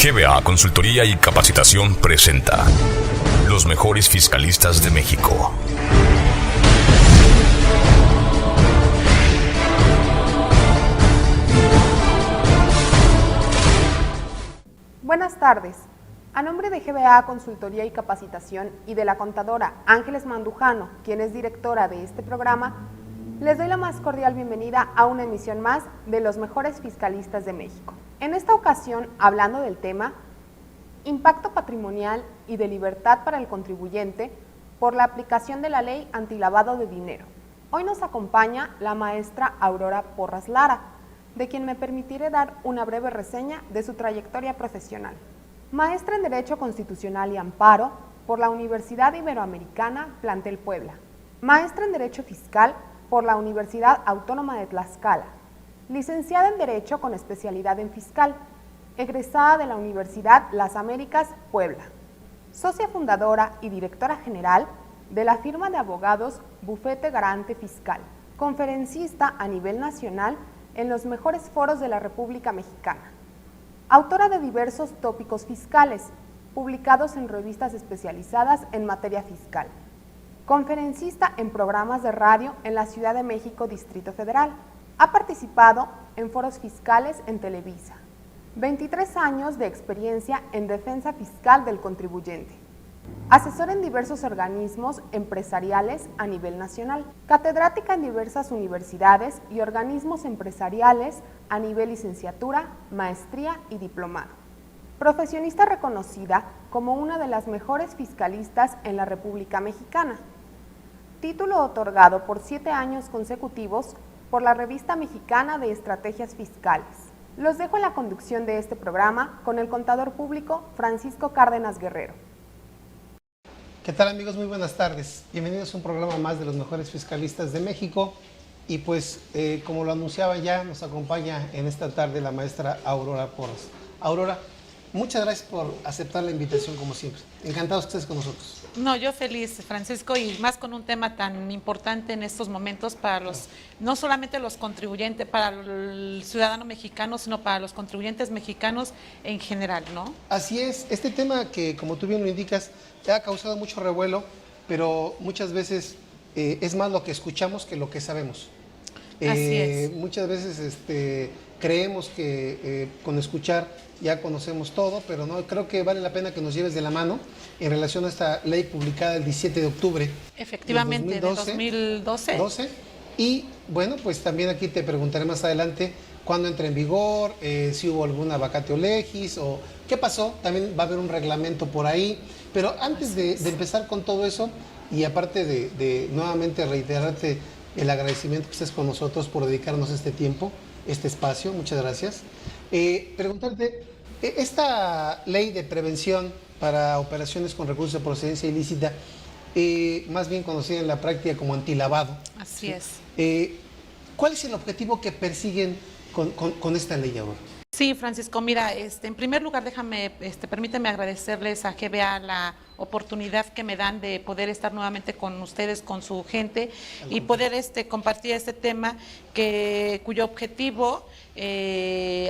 GBA Consultoría y Capacitación presenta Los mejores fiscalistas de México. Buenas tardes. A nombre de GBA Consultoría y Capacitación y de la contadora Ángeles Mandujano, quien es directora de este programa, les doy la más cordial bienvenida a una emisión más de Los mejores fiscalistas de México. En esta ocasión, hablando del tema Impacto patrimonial y de libertad para el contribuyente por la aplicación de la Ley Antilavado de Dinero. Hoy nos acompaña la maestra Aurora Porras Lara, de quien me permitiré dar una breve reseña de su trayectoria profesional. Maestra en Derecho Constitucional y Amparo por la Universidad Iberoamericana, Plantel Puebla. Maestra en Derecho Fiscal por la Universidad Autónoma de Tlaxcala. Licenciada en Derecho con especialidad en Fiscal. Egresada de la Universidad Las Américas, Puebla. Socia fundadora y directora general de la firma de abogados Bufete Garante Fiscal. Conferencista a nivel nacional en los mejores foros de la República Mexicana. Autora de diversos tópicos fiscales, publicados en revistas especializadas en materia fiscal. Conferencista en programas de radio en la Ciudad de México, Distrito Federal. Ha participado en foros fiscales en Televisa. 23 años de experiencia en defensa fiscal del contribuyente. Asesora en diversos organismos empresariales a nivel nacional. Catedrática en diversas universidades y organismos empresariales a nivel licenciatura, maestría y diplomado. Profesionista reconocida como una de las mejores fiscalistas en la República Mexicana. Título otorgado por 7 años consecutivos por la Revista Mexicana de Estrategias Fiscales. Los dejo en la conducción de este programa con el contador público Francisco Cárdenas Guerrero. ¿Qué tal, amigos? Muy buenas tardes. Bienvenidos a un programa más de los mejores fiscalistas de México. Y pues, como lo anunciaba ya, nos acompaña en esta tarde la maestra Aurora Porras. Aurora, muchas gracias por aceptar la invitación como siempre. Encantados que estés con nosotros. No, yo feliz, Francisco, y más con un tema tan importante en estos momentos para los, no solamente los contribuyentes, para el ciudadano mexicano, sino para los contribuyentes mexicanos en general, ¿no? Así es, este tema que, como tú bien lo indicas, ha causado mucho revuelo, pero muchas veces es más lo que escuchamos que lo que sabemos. Así es. Muchas veces creemos que con escuchar ya conocemos todo, pero no, creo que vale la pena que nos lleves de la mano en relación a esta ley publicada el 17 de octubre. Efectivamente, de 2012. Y bueno, pues también aquí te preguntaré más adelante cuándo entra en vigor, si hubo alguna vacatio legis o qué pasó. También va a haber un reglamento por ahí. Pero antes de empezar con todo eso, y aparte de nuevamente reiterarte el agradecimiento que estés con nosotros por dedicarnos este tiempo, este espacio, muchas gracias. Preguntarte, esta ley de prevención para operaciones con recursos de procedencia ilícita, más bien conocida en la práctica como antilavado. Así es. ¿Cuál es el objetivo que persiguen con esta ley ahora? Sí, Francisco, mira, en primer lugar, permíteme agradecerles a GBA la oportunidad que me dan de poder estar nuevamente con ustedes, con su gente, y poder compartir este tema cuyo objetivo,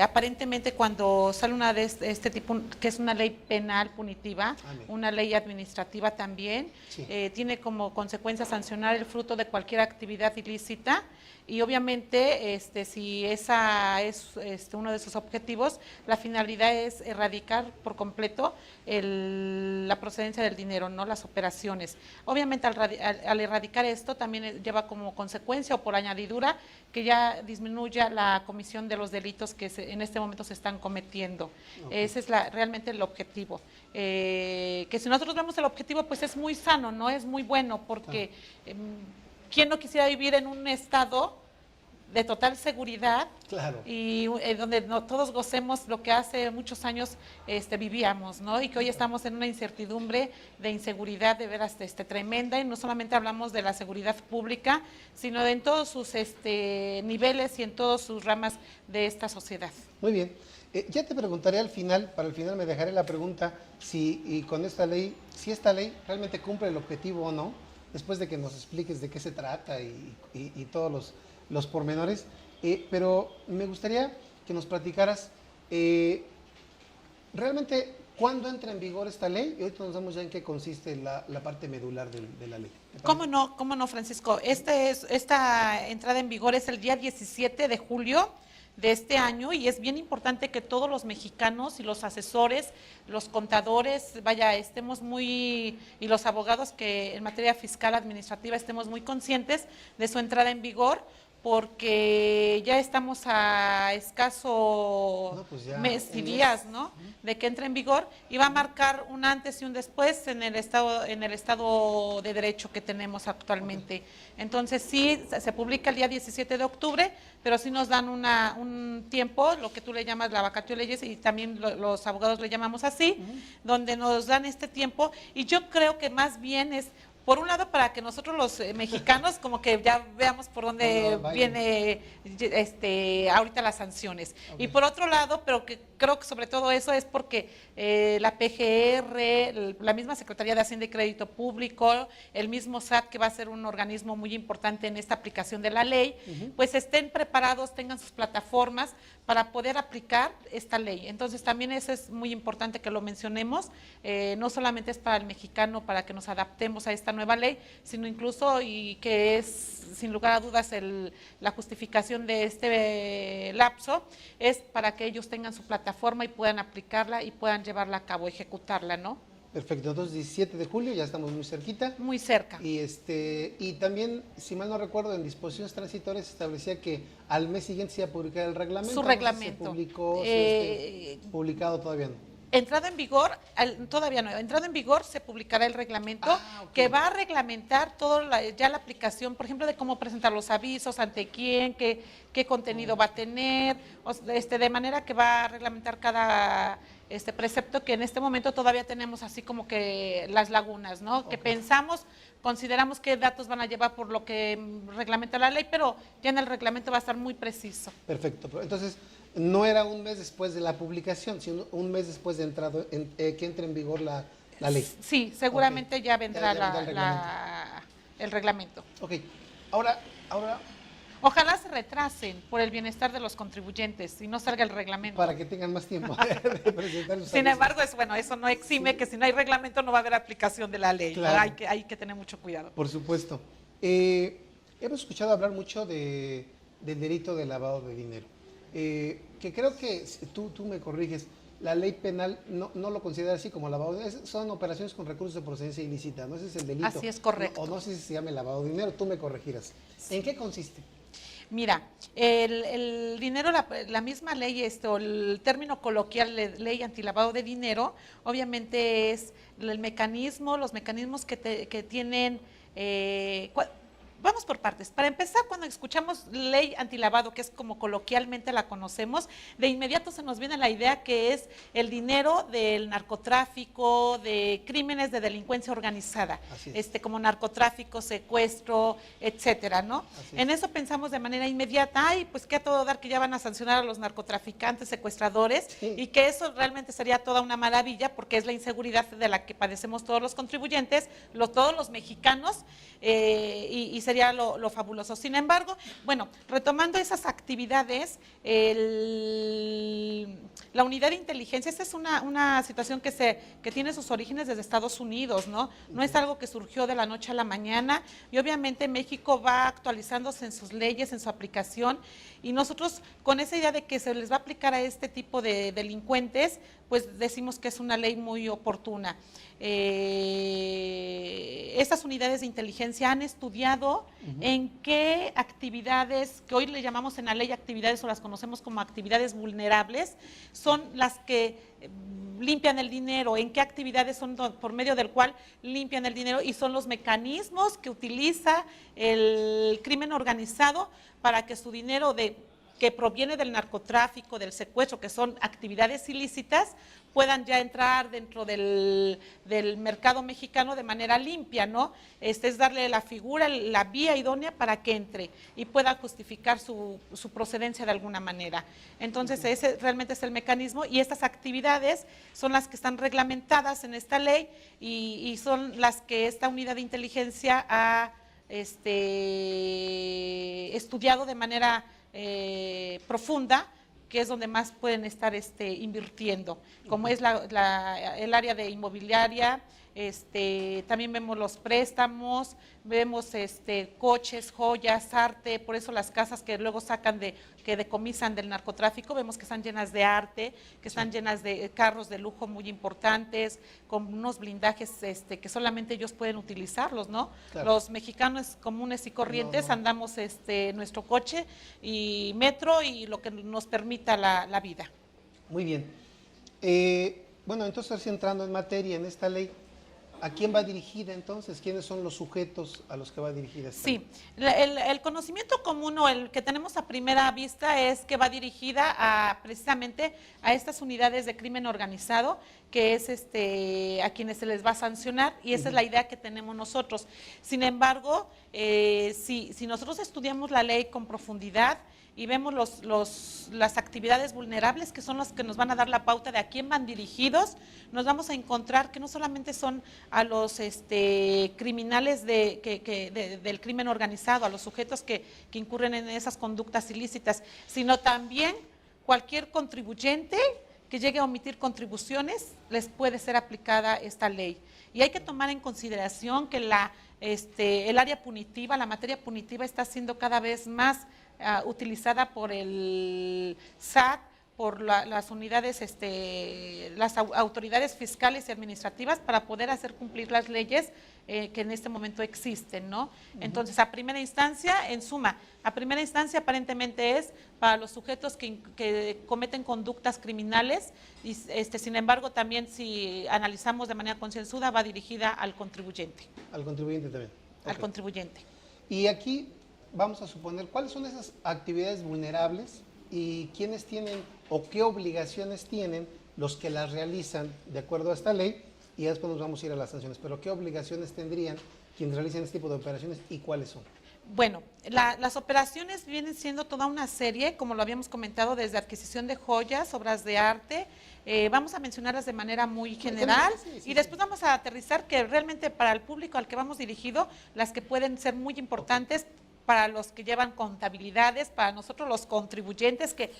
aparentemente cuando sale una de este tipo, que es una ley penal punitiva, una ley administrativa también, sí, tiene como consecuencia sancionar el fruto de cualquier actividad ilícita. Y obviamente, si esa es uno de sus objetivos, la finalidad es erradicar por completo la procedencia del dinero, no las operaciones. Obviamente, al erradicar esto, también lleva como consecuencia o por añadidura que ya disminuya la comisión de los delitos que en este momento se están cometiendo. Okay. Ese es realmente el objetivo. Que si nosotros vemos el objetivo, pues es muy sano, ¿no? Es muy bueno, porque ¿quién no quisiera vivir en un estado de total seguridad? Claro. Y donde todos gocemos lo que hace muchos años vivíamos, ¿no? Y que hoy estamos en una incertidumbre de inseguridad de veras tremenda, y no solamente hablamos de la seguridad pública, sino en todos sus niveles y en todas sus ramas de esta sociedad. Muy bien. Ya te preguntaré al final, para el final me dejaré la pregunta si esta ley realmente cumple el objetivo o no, después de que nos expliques de qué se trata y todos los pormenores, pero me gustaría que nos platicaras realmente, ¿cuándo entra en vigor esta ley? Y ahorita nos damos ya en qué consiste la parte medular de la ley. Cómo no, Francisco. Esta entrada en vigor es el día 17 de julio de este año y es bien importante que todos los mexicanos y los asesores, los contadores, estemos muy, y los abogados que en materia fiscal administrativa estemos muy conscientes de su entrada en vigor, porque ya estamos a escaso mes y días, ¿no?, de que entre en vigor y va a marcar un antes y un después en el estado de derecho que tenemos actualmente. Entonces sí, se publica el día 17 de octubre, pero sí nos dan un tiempo, lo que tú le llamas la vacatio leyes y también los abogados le llamamos así, donde nos dan este tiempo y yo creo que más bien es, por un lado, para que nosotros los mexicanos como que ya veamos por dónde viene ahorita las sanciones. Okay. Y por otro lado, pero que creo que sobre todo eso es porque la PGR, la misma Secretaría de Hacienda y Crédito Público, el mismo SAT, que va a ser un organismo muy importante en esta aplicación de la ley, pues estén preparados, tengan sus plataformas para poder aplicar esta ley. Entonces también eso es muy importante que lo mencionemos, no solamente es para el mexicano, para que nos adaptemos a esta nueva ley, sino incluso, y que es sin lugar a dudas la justificación de este lapso, es para que ellos tengan su plataforma y puedan aplicarla y puedan llevarla a cabo, ejecutarla, ¿no? Perfecto, entonces 17 de julio, ya estamos muy cerquita. Muy cerca. Y también, si mal no recuerdo, en disposiciones transitorias se establecía que al mes siguiente se iba a publicar el reglamento. Su reglamento. ¿Se publicó, publicado todavía no? Entrada en vigor, todavía no, entrada en vigor se publicará el reglamento que va a reglamentar ya la aplicación, por ejemplo, de cómo presentar los avisos, ante quién, qué contenido va a tener, de manera que va a reglamentar cada precepto que en este momento todavía tenemos así como que las lagunas, ¿no? Que consideramos qué datos van a llevar por lo que reglamenta la ley, pero ya en el reglamento va a estar muy preciso. Perfecto, entonces no era un mes después de la publicación, sino un mes después de que entre en vigor la ley. Sí, seguramente ya vendrá el reglamento. Ok, ahora... Ojalá se retrasen por el bienestar de los contribuyentes y no salga el reglamento. Para que tengan más tiempo de presentar los Sin embargo, eso no exime que si no hay reglamento no va a haber aplicación de la ley. Claro. Hay que tener mucho cuidado. Por supuesto. Hemos escuchado hablar mucho del delito de lavado de dinero. Que creo que tú me corriges, la ley penal no lo considera así como lavado de dinero, son operaciones con recursos de procedencia ilícita, no ese es el delito. Así es, correcto. No sé si se llama lavado de dinero, tú me corregirás. Sí. ¿En qué consiste? Mira, el dinero, la misma ley, el término coloquial, ley antilavado de dinero, obviamente es los mecanismos que tienen... Vamos por partes. Para empezar, cuando escuchamos ley antilavado, que es como coloquialmente la conocemos, de inmediato se nos viene la idea que es el dinero del narcotráfico, de crímenes de delincuencia organizada, como narcotráfico, secuestro, etcétera, ¿no? En eso pensamos de manera inmediata, pues que a todo dar que ya van a sancionar a los narcotraficantes, secuestradores, y que eso realmente sería toda una maravilla, porque es la inseguridad de la que padecemos todos los contribuyentes, todos los mexicanos, y sería lo fabuloso. Sin embargo, bueno, retomando esas actividades, la unidad de inteligencia, esta es una situación que tiene sus orígenes desde Estados Unidos, ¿no? No es algo que surgió de la noche a la mañana, y obviamente México va actualizándose en sus leyes, en su aplicación, y nosotros con esa idea de que se les va a aplicar a este tipo de delincuentes, pues decimos que es una ley muy oportuna. Estas unidades de inteligencia han estudiado en qué actividades, que hoy le llamamos en la ley actividades o las conocemos como actividades vulnerables, son las que limpian el dinero, en qué actividades son por medio del cual limpian el dinero, y son los mecanismos que utiliza el crimen organizado para que su dinero que proviene del narcotráfico, del secuestro, que son actividades ilícitas, puedan ya entrar dentro del mercado mexicano de manera limpia, ¿no? Es darle la figura, la vía idónea para que entre y pueda justificar su procedencia de alguna manera. Entonces, ese realmente es el mecanismo, y estas actividades son las que están reglamentadas en esta ley y son las que esta unidad de inteligencia ha estudiado de manera profunda que es donde más pueden estar invirtiendo, como es el área de inmobiliaria. También vemos los préstamos, vemos coches, joyas, arte, por eso las casas que luego sacan que decomisan del narcotráfico, vemos que están llenas de arte, que están llenas de carros de lujo muy importantes, con unos blindajes que solamente ellos pueden utilizarlos, ¿no? Claro. Los mexicanos comunes y corrientes andamos nuestro coche y metro y lo que nos permita la vida. Muy bien. Bueno, entonces entrando en materia en esta ley, ¿a quién va dirigida entonces? ¿Quiénes son los sujetos a los que va dirigida esta ley? Sí, el conocimiento común o el que tenemos a primera vista es que va dirigida precisamente a estas unidades de crimen organizado, que es a quienes se les va a sancionar, y esa es la idea que tenemos nosotros. Sin embargo, si nosotros estudiamos la ley con profundidad y vemos las actividades vulnerables, que son las que nos van a dar la pauta de a quién van dirigidos, nos vamos a encontrar que no solamente son a los criminales del crimen organizado, a los sujetos que incurren en esas conductas ilícitas, sino también cualquier contribuyente que llegue a omitir contribuciones, les puede ser aplicada esta ley. Y hay que tomar en consideración que el área punitiva, la materia punitiva está siendo cada vez más utilizada por el SAT, por las unidades, las autoridades fiscales y administrativas para poder hacer cumplir las leyes que en este momento existen, ¿no? Entonces, a primera instancia, en suma, a primera instancia aparentemente es para los sujetos que cometen conductas criminales y, sin embargo, también si analizamos de manera concienzuda, va dirigida al contribuyente. Al contribuyente también. Al contribuyente. Y aquí vamos a suponer, ¿cuáles son esas actividades vulnerables y quiénes tienen o qué obligaciones tienen los que las realizan de acuerdo a esta ley? Y después nos vamos a ir a las sanciones, pero ¿qué obligaciones tendrían quienes realizan este tipo de operaciones y cuáles son? Bueno, las operaciones vienen siendo toda una serie, como lo habíamos comentado, desde adquisición de joyas, obras de arte. Vamos a mencionarlas de manera muy general y después vamos a aterrizar que realmente para el público al que vamos dirigido, las que pueden ser muy importantes para los que llevan contabilidades, para nosotros los contribuyentes que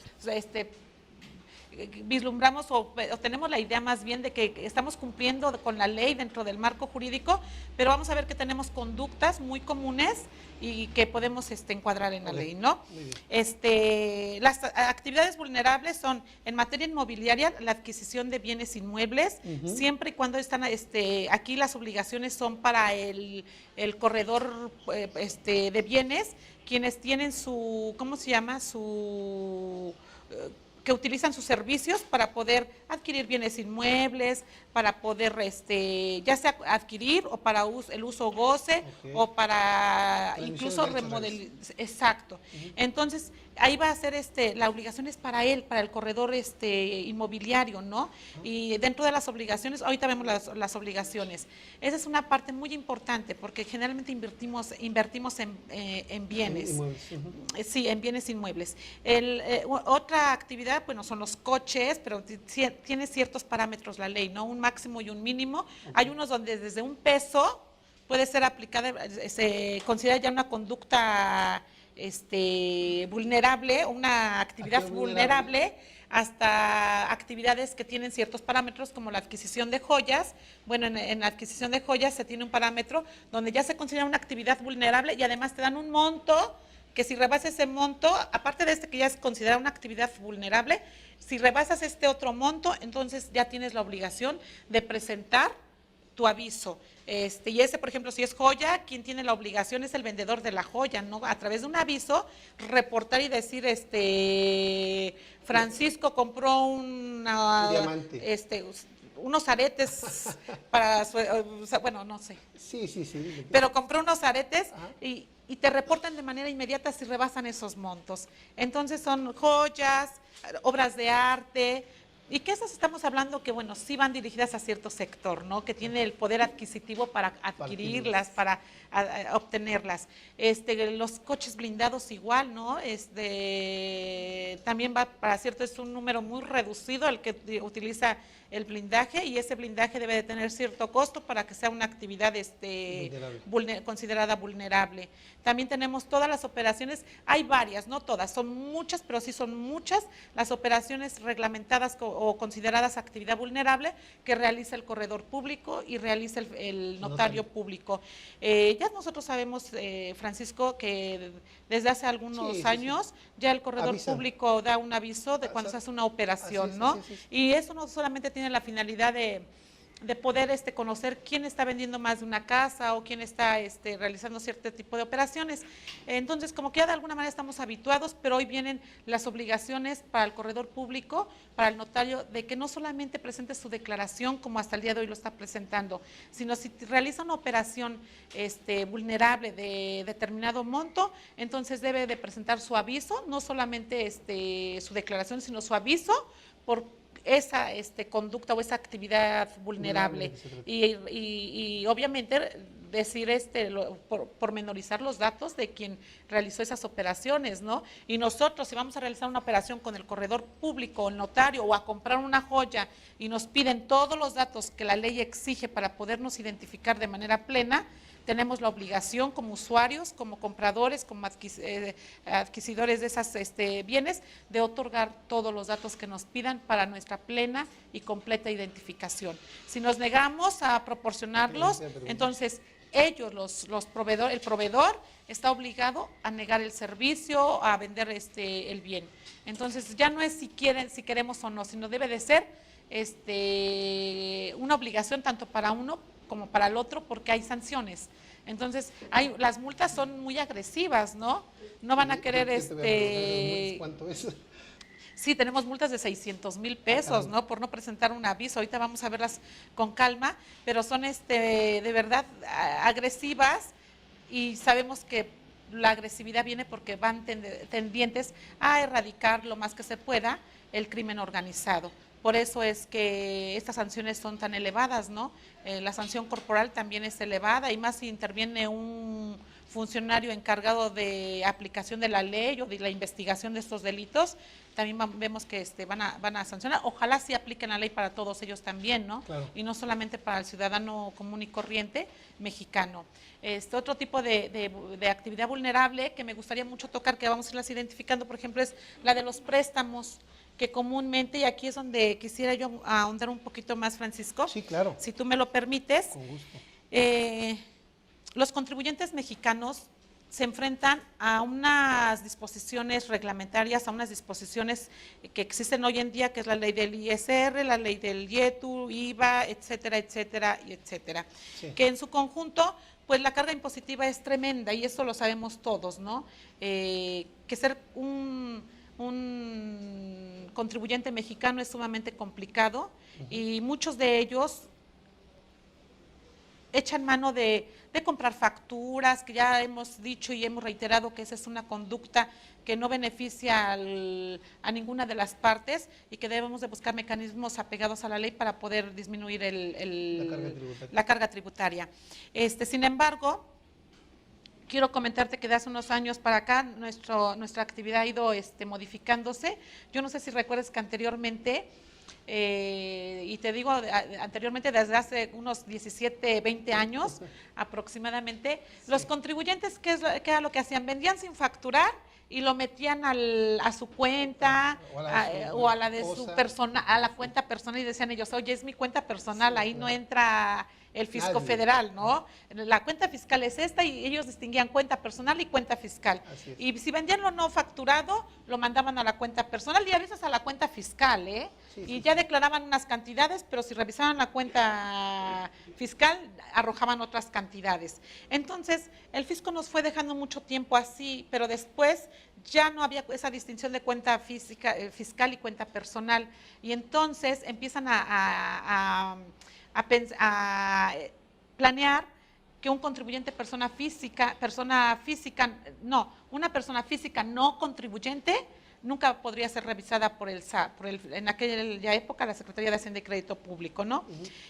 vislumbramos o tenemos la idea más bien de que estamos cumpliendo con la ley dentro del marco jurídico, pero vamos a ver que tenemos conductas muy comunes y que podemos encuadrar en la ley, ¿no? Las actividades vulnerables son en materia inmobiliaria la adquisición de bienes inmuebles, siempre y cuando están aquí las obligaciones son para el corredor de bienes, quienes tienen su, ¿cómo se llama? Que utilizan sus servicios para poder adquirir bienes inmuebles, para poder ya sea adquirir o para el uso goce o para incluso remodelar. Exacto. Entonces, ahí va a ser la obligación es para él, para el corredor inmobiliario, ¿no? Y dentro de las obligaciones, ahorita vemos las obligaciones. Esa es una parte muy importante porque generalmente invertimos en bienes. Sí, en bienes inmuebles. Otra actividad, bueno, son los coches, pero tiene ciertos parámetros la ley, ¿no? Un máximo y un mínimo. Hay unos donde desde un peso puede ser aplicada, se considera ya una conducta vulnerable, una actividad vulnerable, hasta actividades que tienen ciertos parámetros como la adquisición de joyas. Bueno, en la adquisición de joyas se tiene un parámetro donde ya se considera una actividad vulnerable y además te dan un monto que si rebasas ese monto, aparte de que ya es considerada una actividad vulnerable, si rebasas este otro monto, entonces ya tienes la obligación de presentar tu aviso. Y ese, por ejemplo, si es joya, quien tiene la obligación es el vendedor de la joya, ¿no? A través de un aviso, reportar y decir, Francisco compró un diamante. Unos aretes para bueno, no sé. Sí. Pero compró unos aretes y te reportan de manera inmediata si rebasan esos montos. Entonces son joyas, obras de arte, Y que esas estamos hablando que, bueno, sí van dirigidas a cierto sector, ¿no? Que tiene el poder adquisitivo para adquirirlas, para obtenerlas. Los coches blindados igual, ¿no? También va para cierto, es un número muy reducido el que utiliza el blindaje, y ese blindaje debe de tener cierto costo para que sea una actividad considerada vulnerable. También tenemos todas las operaciones, hay varias, no todas, son muchas, pero sí son muchas las operaciones reglamentadas o consideradas actividad vulnerable que realiza el corredor público y realiza el notario público. Ya nosotros sabemos, Francisco, que desde hace algunos años ya el corredor público da un aviso de cuando se hace una operación, ¿no? Y eso no solamente tiene la finalidad de poder conocer quién está vendiendo más de una casa o quién está realizando cierto tipo de operaciones. Entonces, como que ya de alguna manera estamos habituados, pero hoy vienen las obligaciones para el corredor público, para el notario, de que no solamente presente su declaración como hasta el día de hoy lo está presentando, sino si realiza una operación vulnerable de determinado monto, entonces debe de presentar su aviso, no solamente su declaración, sino su aviso por esa conducta o esa actividad vulnerable. Y obviamente decir pormenorizar los datos de quien realizó esas operaciones, ¿no? Y nosotros, si vamos a realizar una operación con el corredor público, el notario, o a comprar una joya y nos piden todos los datos que la ley exige para podernos identificar de manera plena, tenemos la obligación como usuarios, como compradores, como adquisidores de esos bienes, de otorgar todos los datos que nos pidan para nuestra plena y completa identificación. Si nos negamos a proporcionarlos, entonces ellos, el proveedor, está obligado a negar el servicio, a vender el bien. Entonces ya no es si queremos o no, sino debe de ser una obligación tanto para uno como para el otro, porque hay sanciones. Entonces, las multas son muy agresivas, ¿no? No van a querer ¿Cuánto es? Sí, tenemos multas de 600,000 pesos, ¿no? Por no presentar un aviso. Ahorita vamos a verlas con calma, pero son de verdad agresivas, y sabemos que la agresividad viene porque van tendientes a erradicar lo más que se pueda el crimen organizado. Por eso es que estas sanciones son tan elevadas, ¿no? La sanción corporal también es elevada, y más si interviene un funcionario encargado de aplicación de la ley o de la investigación de estos delitos, también vemos que van a sancionar. Ojalá sí apliquen la ley para todos ellos también, ¿no? Claro. Y no solamente para el ciudadano común y corriente mexicano. Otro tipo de actividad vulnerable que me gustaría mucho tocar, que vamos a irlas identificando, por ejemplo, es la de los préstamos, que comúnmente, y aquí es donde quisiera yo ahondar un poquito más, Francisco. Sí, claro. Si tú me lo permites. Con gusto. Los contribuyentes mexicanos se enfrentan a unas disposiciones reglamentarias, a unas disposiciones que existen hoy en día, que es la ley del ISR, la ley del IETU, IVA, etcétera, etcétera, y etcétera. Sí. Que en su conjunto, pues la carga impositiva es tremenda, y eso lo sabemos todos, ¿no? Que ser un contribuyente mexicano es sumamente complicado, y muchos de ellos echan mano de comprar facturas, que ya hemos dicho y hemos reiterado que esa es una conducta que no beneficia a ninguna de las partes, y que debemos de buscar mecanismos apegados a la ley para poder disminuir la carga tributaria. Sin embargo, quiero comentarte que de hace unos años para acá nuestra actividad ha ido modificándose. Yo no sé si recuerdas que anteriormente, y te digo anteriormente desde hace unos 17, 20 años aproximadamente, sí, los contribuyentes, ¿qué era lo que hacían? Vendían sin facturar y lo metían a su cuenta o a la de su persona, a la cuenta personal, y decían ellos, oye, es mi cuenta personal, sí, ahí claro, no entra el fisco federal, ¿no? La cuenta fiscal es esta, y ellos distinguían cuenta personal y cuenta fiscal. Y si vendían lo no facturado, lo mandaban a la cuenta personal y a veces a la cuenta fiscal, ¿eh? Sí, y ya declaraban unas cantidades, pero si revisaban la cuenta fiscal, arrojaban otras cantidades. Entonces, el fisco nos fue dejando mucho tiempo así, pero después ya no había esa distinción de cuenta fiscal y cuenta personal. Y entonces empiezan a planear que una persona física no contribuyente nunca podría ser revisada por el SAT, en aquella época la Secretaría de Hacienda y Crédito Público, ¿no?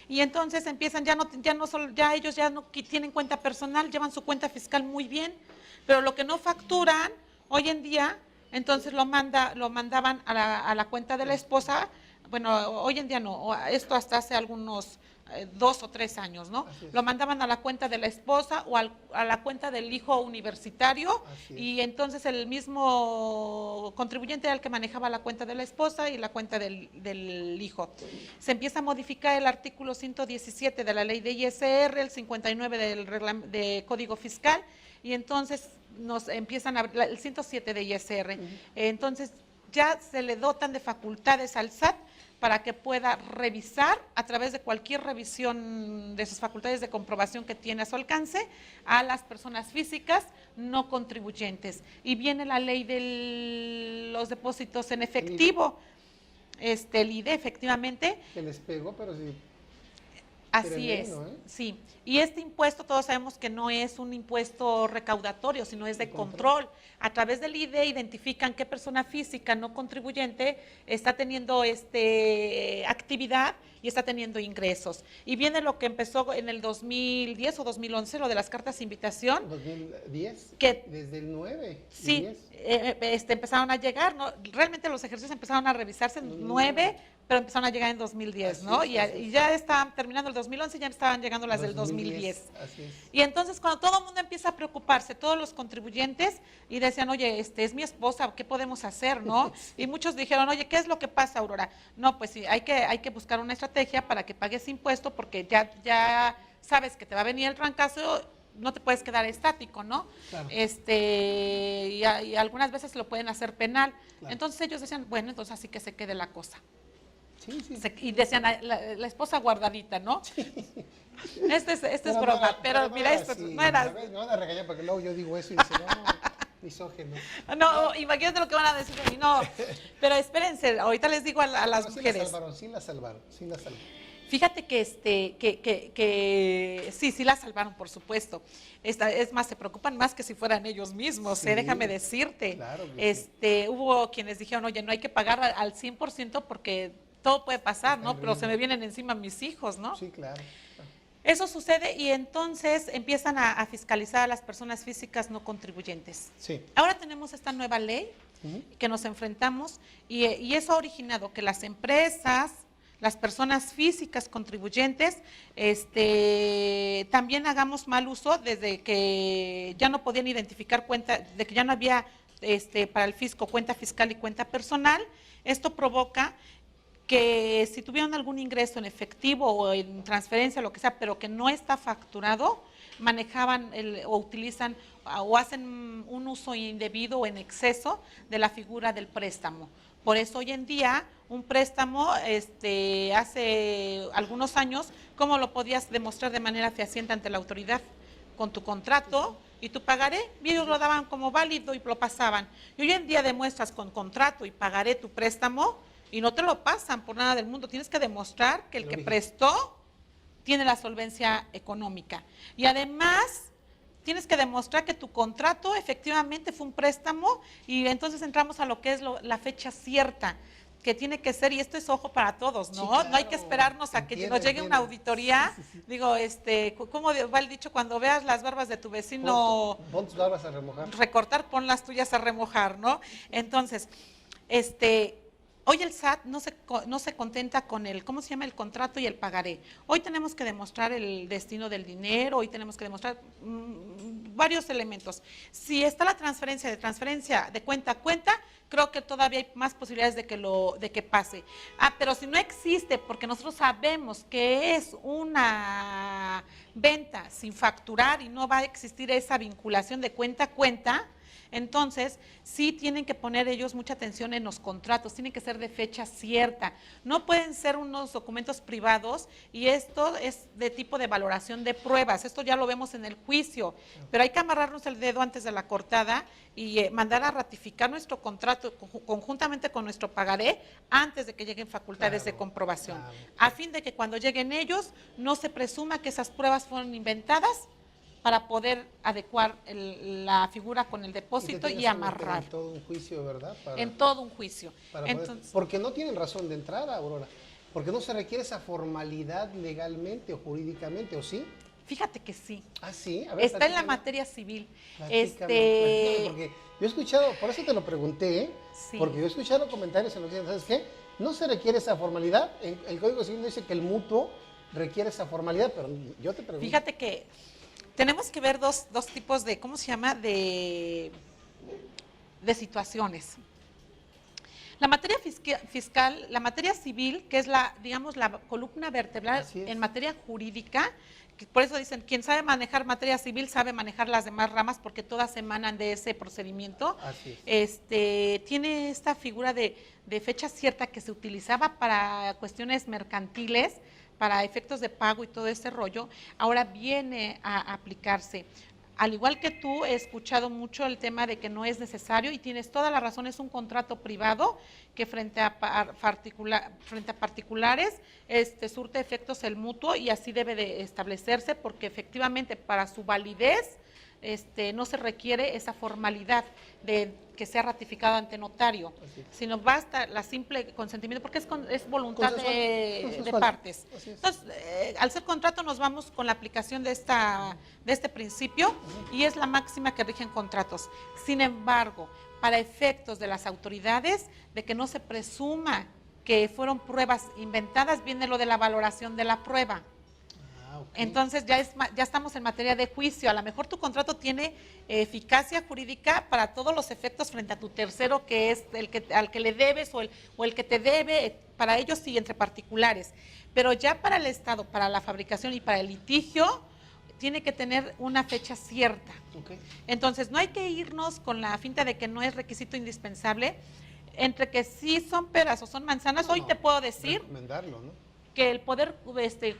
Y entonces empiezan, ya ellos ya no tienen cuenta personal, llevan su cuenta fiscal muy bien, pero lo que no facturan hoy en día, entonces lo mandaban a la cuenta de la esposa. Bueno, hoy en día no, esto hasta hace algunos 2 o 3 años, ¿no? Lo mandaban a la cuenta de la esposa o a la cuenta del hijo universitario, y entonces el mismo contribuyente era el que manejaba la cuenta de la esposa y la cuenta del hijo. Se empieza a modificar el artículo 117 de la ley de ISR, el 59 del Código Fiscal, y entonces nos empiezan a el 107 de ISR. Entonces ya se le dotan de facultades al SAT para que pueda revisar a través de cualquier revisión de sus facultades de comprobación que tiene a su alcance a las personas físicas no contribuyentes. Y viene la ley de los depósitos en efectivo, el IDE, efectivamente. Que les pegó, pero sí. Así es, sí. Y este impuesto todos sabemos que no es un impuesto recaudatorio, sino es de control. A través del IDE identifican qué persona física no contribuyente está teniendo actividad y está teniendo ingresos. Y viene lo que empezó en el 2010 o 2011, lo de las cartas de invitación. 2010, que desde el 9. Sí, empezaron a llegar, ¿no? Realmente los ejercicios empezaron a revisarse en 9, pero empezaron a llegar en 2010, ¿no? Y ya estaban terminando el 2011 y ya estaban llegando las del 2010. Así es. Y entonces cuando todo el mundo empieza a preocuparse, todos los contribuyentes, y decían, oye, es mi esposa, ¿qué podemos hacer, no? Y muchos dijeron, oye, ¿qué es lo que pasa, Aurora? No, pues sí, hay que buscar una estrategia para que pagues impuesto, porque ya sabes que te va a venir el trancazo, no te puedes quedar estático, ¿no? Claro. Y algunas veces lo pueden hacer penal. Claro. Entonces ellos decían, bueno, entonces así que se quede la cosa. Sí. Y decían, la esposa guardadita, ¿no? Sí. Esto es broma, pero mira, esto no era... Me van a regañar porque luego yo digo eso y dicen, no, misógeno. No, imagínate lo que van a decir de mí, no. Pero espérense, ahorita les digo a las mujeres. Sí la salvaron. Fíjate que sí la salvaron, por supuesto. Es más, se preocupan más que si fueran ellos mismos, déjame decirte. Claro que hubo quienes dijeron, oye, no hay que pagar al 100% porque todo puede pasar, ¿no? Pero se me vienen encima mis hijos, ¿no? Sí, claro. Eso sucede y entonces empiezan a fiscalizar a las personas físicas no contribuyentes. Sí. Ahora tenemos esta nueva ley que nos enfrentamos y eso ha originado que las empresas, las personas físicas contribuyentes, también hagamos mal uso desde que ya no podían identificar cuenta, de que ya no había para el fisco cuenta fiscal y cuenta personal. Esto provoca que si tuvieron algún ingreso en efectivo o en transferencia, lo que sea, pero que no está facturado, manejaban o utilizan o hacen un uso indebido o en exceso de la figura del préstamo. Por eso hoy en día un préstamo, hace algunos años, ¿cómo lo podías demostrar de manera fehaciente ante la autoridad? Con tu contrato y tu pagaré, y ellos lo daban como válido y lo pasaban. Y hoy en día demuestras con contrato y pagaré tu préstamo y no te lo pasan por nada del mundo. Tienes que demostrar que el que prestó tiene la solvencia económica. Y además tienes que demostrar que tu contrato efectivamente fue un préstamo, y entonces entramos a lo que es la fecha cierta, que tiene que ser, y esto es ojo para todos, ¿no? Sí, claro. No hay que esperarnos a que nos llegue una auditoría. Sí. Digo, ¿cómo va el dicho? Cuando veas las barbas de tu vecino, pon tus barbas a remojar. Recortar, pon las tuyas a remojar, ¿no? Entonces, hoy el SAT no se contenta con el contrato y el pagaré. Hoy tenemos que demostrar el destino del dinero, hoy tenemos que demostrar varios elementos. Si está la transferencia de cuenta a cuenta, creo que todavía hay más posibilidades de que pase. Pero si no existe, porque nosotros sabemos que es una venta sin facturar y no va a existir esa vinculación de cuenta a cuenta, entonces sí tienen que poner ellos mucha atención en los contratos, tienen que ser de fecha cierta, no pueden ser unos documentos privados, y esto es de tipo de valoración de pruebas, esto ya lo vemos en el juicio, pero hay que amarrarnos el dedo antes de la cortada y mandar a ratificar nuestro contrato conjuntamente con nuestro pagaré antes de que lleguen facultades de comprobación, a fin de que cuando lleguen ellos no se presuma que esas pruebas fueron inventadas para poder adecuar la figura con el depósito y amarrar. En todo un juicio, ¿verdad? En todo un juicio. Entonces, porque no tienen razón de entrada, Aurora. Porque no se requiere esa formalidad legalmente o jurídicamente, ¿o sí? Fíjate que sí. Ah, sí. A ver, está en la materia civil. Platícame, porque yo he escuchado, por eso te lo pregunté, ¿eh? Sí. Porque yo he escuchado comentarios en los que dicen, ¿sabes qué? No se requiere esa formalidad. El Código Civil dice que el mutuo requiere esa formalidad, pero yo te pregunto. Fíjate que tenemos que ver dos tipos de, ¿cómo se llama?, de situaciones. La materia fiscal, la materia civil, que es digamos, la columna vertebral en materia jurídica, que por eso dicen, quien sabe manejar materia civil sabe manejar las demás ramas porque todas emanan de ese procedimiento. Así es. Tiene esta figura de fecha cierta que se utilizaba para cuestiones mercantiles, para efectos de pago y todo ese rollo, ahora viene a aplicarse. Al igual que tú, he escuchado mucho el tema de que no es necesario y tienes toda la razón, es un contrato privado que frente a particulares surte efectos el mutuo y así debe de establecerse porque efectivamente para su validez no se requiere esa formalidad de que sea ratificado ante notario, sino basta la simple consentimiento, porque es voluntad de partes. Entonces, al ser contrato nos vamos con la aplicación de este principio y es la máxima que rige en contratos. Sin embargo, para efectos de las autoridades, de que no se presuma que fueron pruebas inventadas, viene lo de la valoración de la prueba. Okay. Entonces ya estamos en materia de juicio. A lo mejor tu contrato tiene eficacia jurídica para todos los efectos frente a tu tercero, que es al que le debes o el que te debe, para ellos sí, entre particulares. Pero ya para el Estado, para la fabricación y para el litigio, tiene que tener una fecha cierta. Okay. Entonces no hay que irnos con la finta de que no es requisito indispensable. Entre que sí son peras o son manzanas, hoy te puedo decir que el Poder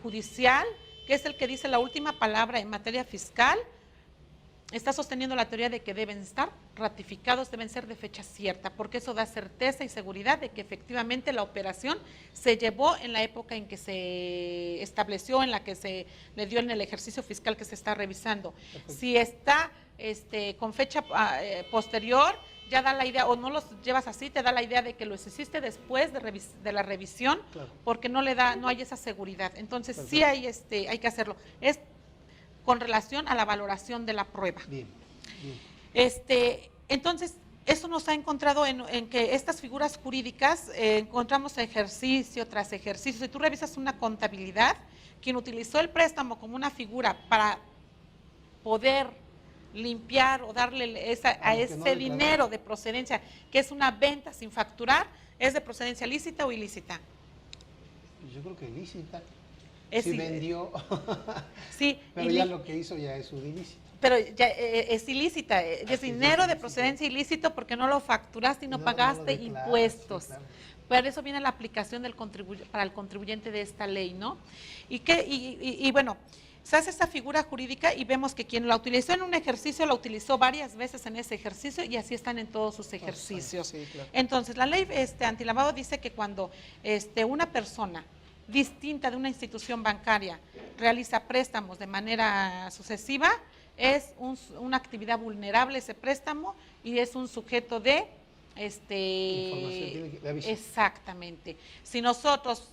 Judicial, que es el que dice la última palabra en materia fiscal, está sosteniendo la teoría de que deben estar ratificados, deben ser de fecha cierta, porque eso da certeza y seguridad de que efectivamente la operación se llevó en la época en que se estableció, en la que se le dio en el ejercicio fiscal que se está revisando. Perfecto. Si está con fecha posterior, ya da la idea, o no los llevas así, te da la idea de que los hiciste después de la revisión, claro, porque no hay esa seguridad. Entonces, perfecto, sí hay que hacerlo. Es con relación a la valoración de la prueba. Bien. Entonces, eso nos ha encontrado en que estas figuras jurídicas encontramos ejercicio tras ejercicio. Si tú revisas una contabilidad, quien utilizó el préstamo como una figura para poder limpiar o darle a ese dinero de procedencia, que es una venta sin facturar, ¿es de procedencia lícita o ilícita? Yo creo que ilícita. Si vendió, sí, pero ya lo que hizo ya es un ilícito. Pero ya es ilícita, es dinero de procedencia ilícito porque no lo facturaste y no pagaste impuestos. Sí, claro. Pero eso viene la aplicación para el contribuyente de esta ley, ¿no? Y bueno, se hace esta figura jurídica y vemos que quien la utilizó en un ejercicio, la utilizó varias veces en ese ejercicio y así están en todos sus ejercicios. Sí, claro. Entonces, la ley antilavado dice que cuando una persona distinta de una institución bancaria realiza préstamos de manera sucesiva, es una actividad vulnerable ese préstamo y es un sujeto de información de aviso. Exactamente. Si nosotros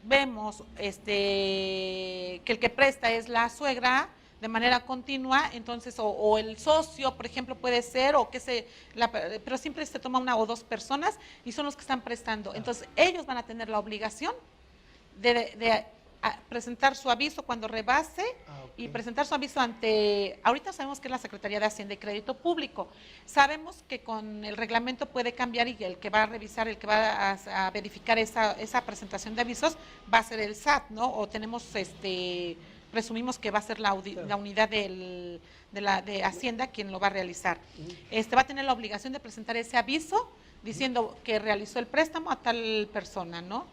vemos que el que presta es la suegra de manera continua, entonces o el socio, por ejemplo, puede ser, pero siempre se toma una o dos personas y son los que están prestando. Entonces, ellos van a tener la obligación de presentar su aviso cuando rebase y presentar su aviso ahorita sabemos que es la Secretaría de Hacienda y Crédito Público, sabemos que con el reglamento puede cambiar y el que va a revisar, el que va a verificar esa presentación de avisos va a ser el SAT, ¿no? O tenemos, presumimos que va a ser la unidad de Hacienda quien lo va a realizar. Va a tener la obligación de presentar ese aviso diciendo que realizó el préstamo a tal persona, ¿no?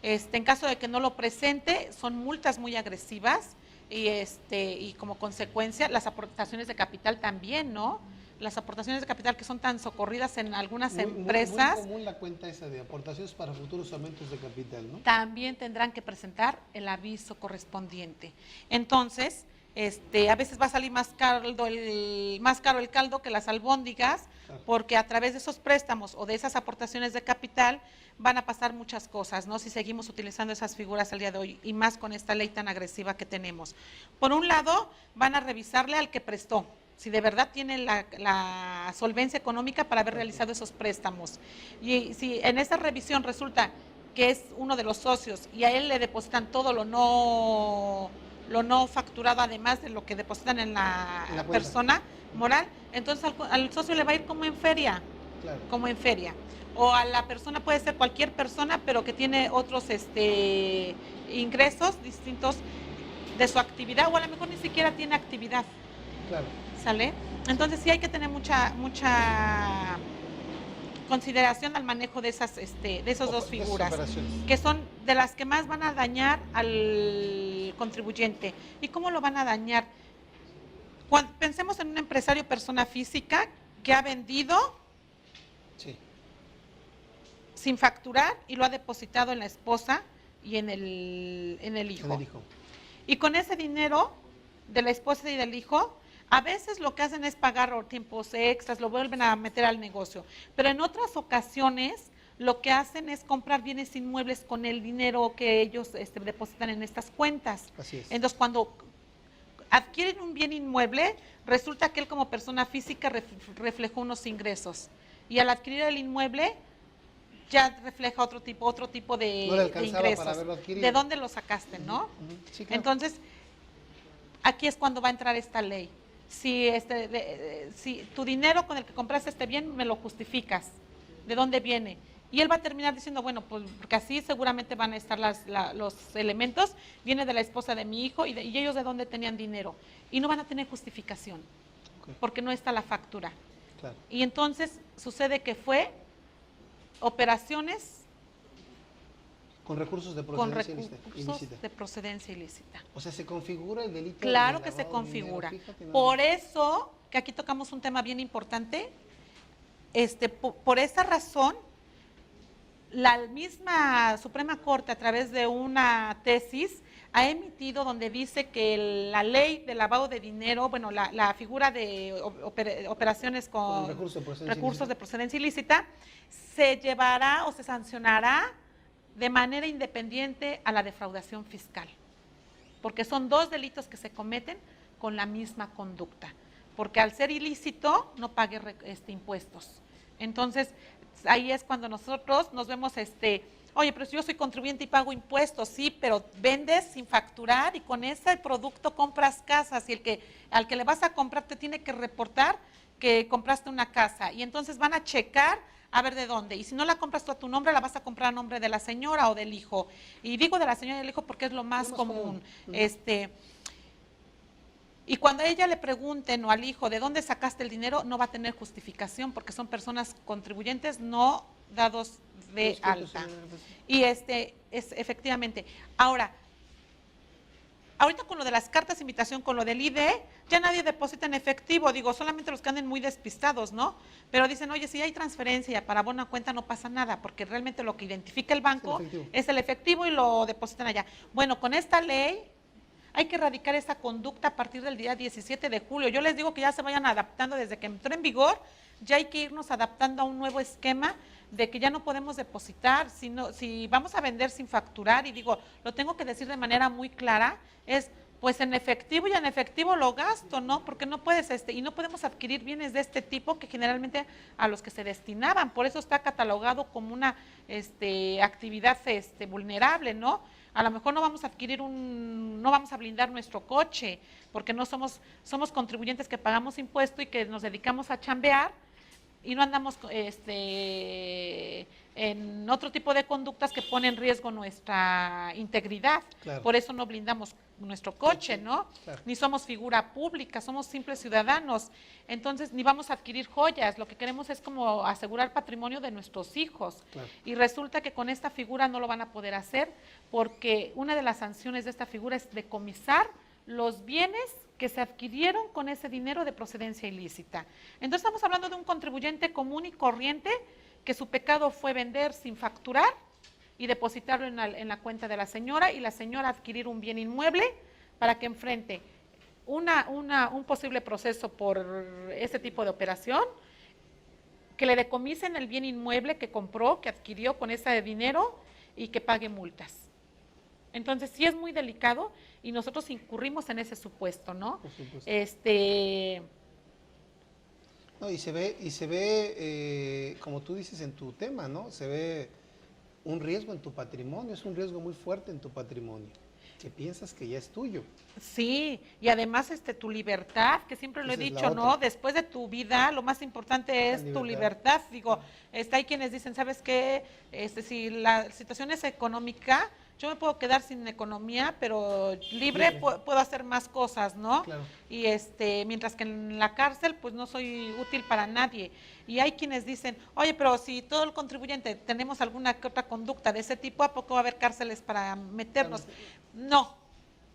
En caso de que no lo presente, son multas muy agresivas y como consecuencia las aportaciones de capital también, ¿no? Las aportaciones de capital que son tan socorridas en algunas empresas. Muy común la cuenta esa de aportaciones para futuros aumentos de capital, ¿no? También tendrán que presentar el aviso correspondiente. Entonces, a veces va a salir más caro el caldo que las albóndigas, porque a través de esos préstamos o de esas aportaciones de capital van a pasar muchas cosas, ¿no? Si seguimos utilizando esas figuras al día de hoy y más con esta ley tan agresiva que tenemos. Por un lado, van a revisarle al que prestó, si de verdad tiene la solvencia económica para haber realizado esos préstamos. Y si en esa revisión resulta que es uno de los socios y a él le depositan todo lo no facturado, además de lo que depositan en la persona moral, entonces al socio le va a ir como en feria, como en feria. O a la persona puede ser cualquier persona, pero que tiene otros ingresos distintos de su actividad, o a lo mejor ni siquiera tiene actividad. Claro. ¿Sale? Entonces sí hay que tener mucha consideración al manejo de esas dos figuras, que son de las que más van a dañar al contribuyente. ¿Y cómo lo van a dañar? Pensemos en un empresario persona física que ha vendido sin facturar y lo ha depositado en la esposa y en el hijo. Y con ese dinero de la esposa y del hijo, a veces lo que hacen es pagar tiempos extras, lo vuelven a meter al negocio, pero en otras ocasiones lo que hacen es comprar bienes inmuebles con el dinero que ellos depositan en estas cuentas. Así es. Entonces, cuando adquieren un bien inmueble, resulta que él como persona física reflejó unos ingresos, y al adquirir el inmueble ya refleja otro tipo de ingresos. Para haberlo adquirido. ¿De dónde lo sacaste, no? Sí, claro. Entonces, aquí es cuando va a entrar esta ley. Si tu dinero con el que compraste este bien me lo justificas, ¿de dónde viene? Y él va a terminar diciendo, bueno, pues porque así seguramente van a estar los elementos, viene de la esposa de mi hijo y ellos de dónde tenían dinero. Y no van a tener justificación, porque no está la factura. Claro. Y entonces sucede que fue operaciones con recursos de procedencia ilícita. O sea, se configura el delito. Claro que se configura. Por eso, que aquí tocamos un tema bien importante, por esa razón, la misma Suprema Corte, a través de una tesis, ha emitido donde dice que la ley de lavado de dinero, bueno, la figura de operaciones con recursos de procedencia ilícita, se llevará o se sancionará de manera independiente a la defraudación fiscal, porque son dos delitos que se cometen con la misma conducta, porque al ser ilícito no pague impuestos. Entonces, ahí es cuando nosotros nos vemos, oye, pero si yo soy contribuyente y pago impuestos, sí, pero vendes sin facturar y con ese producto compras casas, y al que le vas a comprar te tiene que reportar que compraste una casa, y entonces van a checar a ver de dónde, y si no la compras tú a tu nombre, la vas a comprar a nombre de la señora o del hijo, y digo de la señora y del hijo porque es lo más común. Y cuando a ella le pregunten o al hijo de dónde sacaste el dinero, no va a tener justificación, porque son personas contribuyentes no dados de alta. Y es efectivamente. Ahora, ahorita con lo de las cartas de invitación, con lo del IDE, ya nadie deposita en efectivo, digo, solamente los que anden muy despistados, ¿no? Pero dicen, oye, si hay transferencia para buena cuenta no pasa nada, porque realmente lo que identifica el banco es el efectivo y lo depositan allá. Bueno, con esta ley hay que erradicar esa conducta a partir del día 17 de julio. Yo les digo que ya se vayan adaptando desde que entró en vigor, ya hay que irnos adaptando a un nuevo esquema de que ya no podemos depositar, si vamos a vender sin facturar, y digo, lo tengo que decir de manera muy clara, es pues en efectivo, y en efectivo lo gasto, ¿no? Porque no puedes, y no podemos adquirir bienes de este tipo que generalmente a los que se destinaban, por eso está catalogado como una actividad vulnerable, ¿no? A lo mejor no vamos a adquirir no vamos a blindar nuestro coche, porque no somos contribuyentes que pagamos impuesto y que nos dedicamos a chambear, y no andamos en otro tipo de conductas que ponen en riesgo nuestra integridad. Claro. Por eso no blindamos nuestro coche, ¿no? Claro. Ni somos figura pública, somos simples ciudadanos. Entonces, ni vamos a adquirir joyas. Lo que queremos es como asegurar patrimonio de nuestros hijos. Claro. Y resulta que con esta figura no lo van a poder hacer, porque una de las sanciones de esta figura es decomisar los bienes que se adquirieron con ese dinero de procedencia ilícita. Entonces estamos hablando de un contribuyente común y corriente que su pecado fue vender sin facturar y depositarlo en la cuenta de la señora, y la señora adquirir un bien inmueble para que enfrente un posible proceso por este tipo de operación, que le decomisen el bien inmueble que compró, que adquirió con ese dinero y que pague multas. Entonces sí es muy delicado y nosotros incurrimos en ese supuesto, ¿no? Por supuesto. No, y se ve, como tú dices en tu tema, ¿no? Se ve un riesgo en tu patrimonio, es un riesgo muy fuerte en tu patrimonio, que piensas que ya es tuyo. Sí, y además tu libertad, que siempre lo he Esa es la dicho, ¿no? otra. Después de tu vida, lo más importante es tu libertad. Digo, hay quienes dicen, ¿sabes qué? Si la situación es económica, yo me puedo quedar sin economía, pero libre. Puedo hacer más cosas, ¿no? Claro. Y mientras que en la cárcel, pues no soy útil para nadie. Y hay quienes dicen, oye, pero si todo el contribuyente tenemos alguna que otra conducta de ese tipo, ¿a poco va a haber cárceles para meternos? No,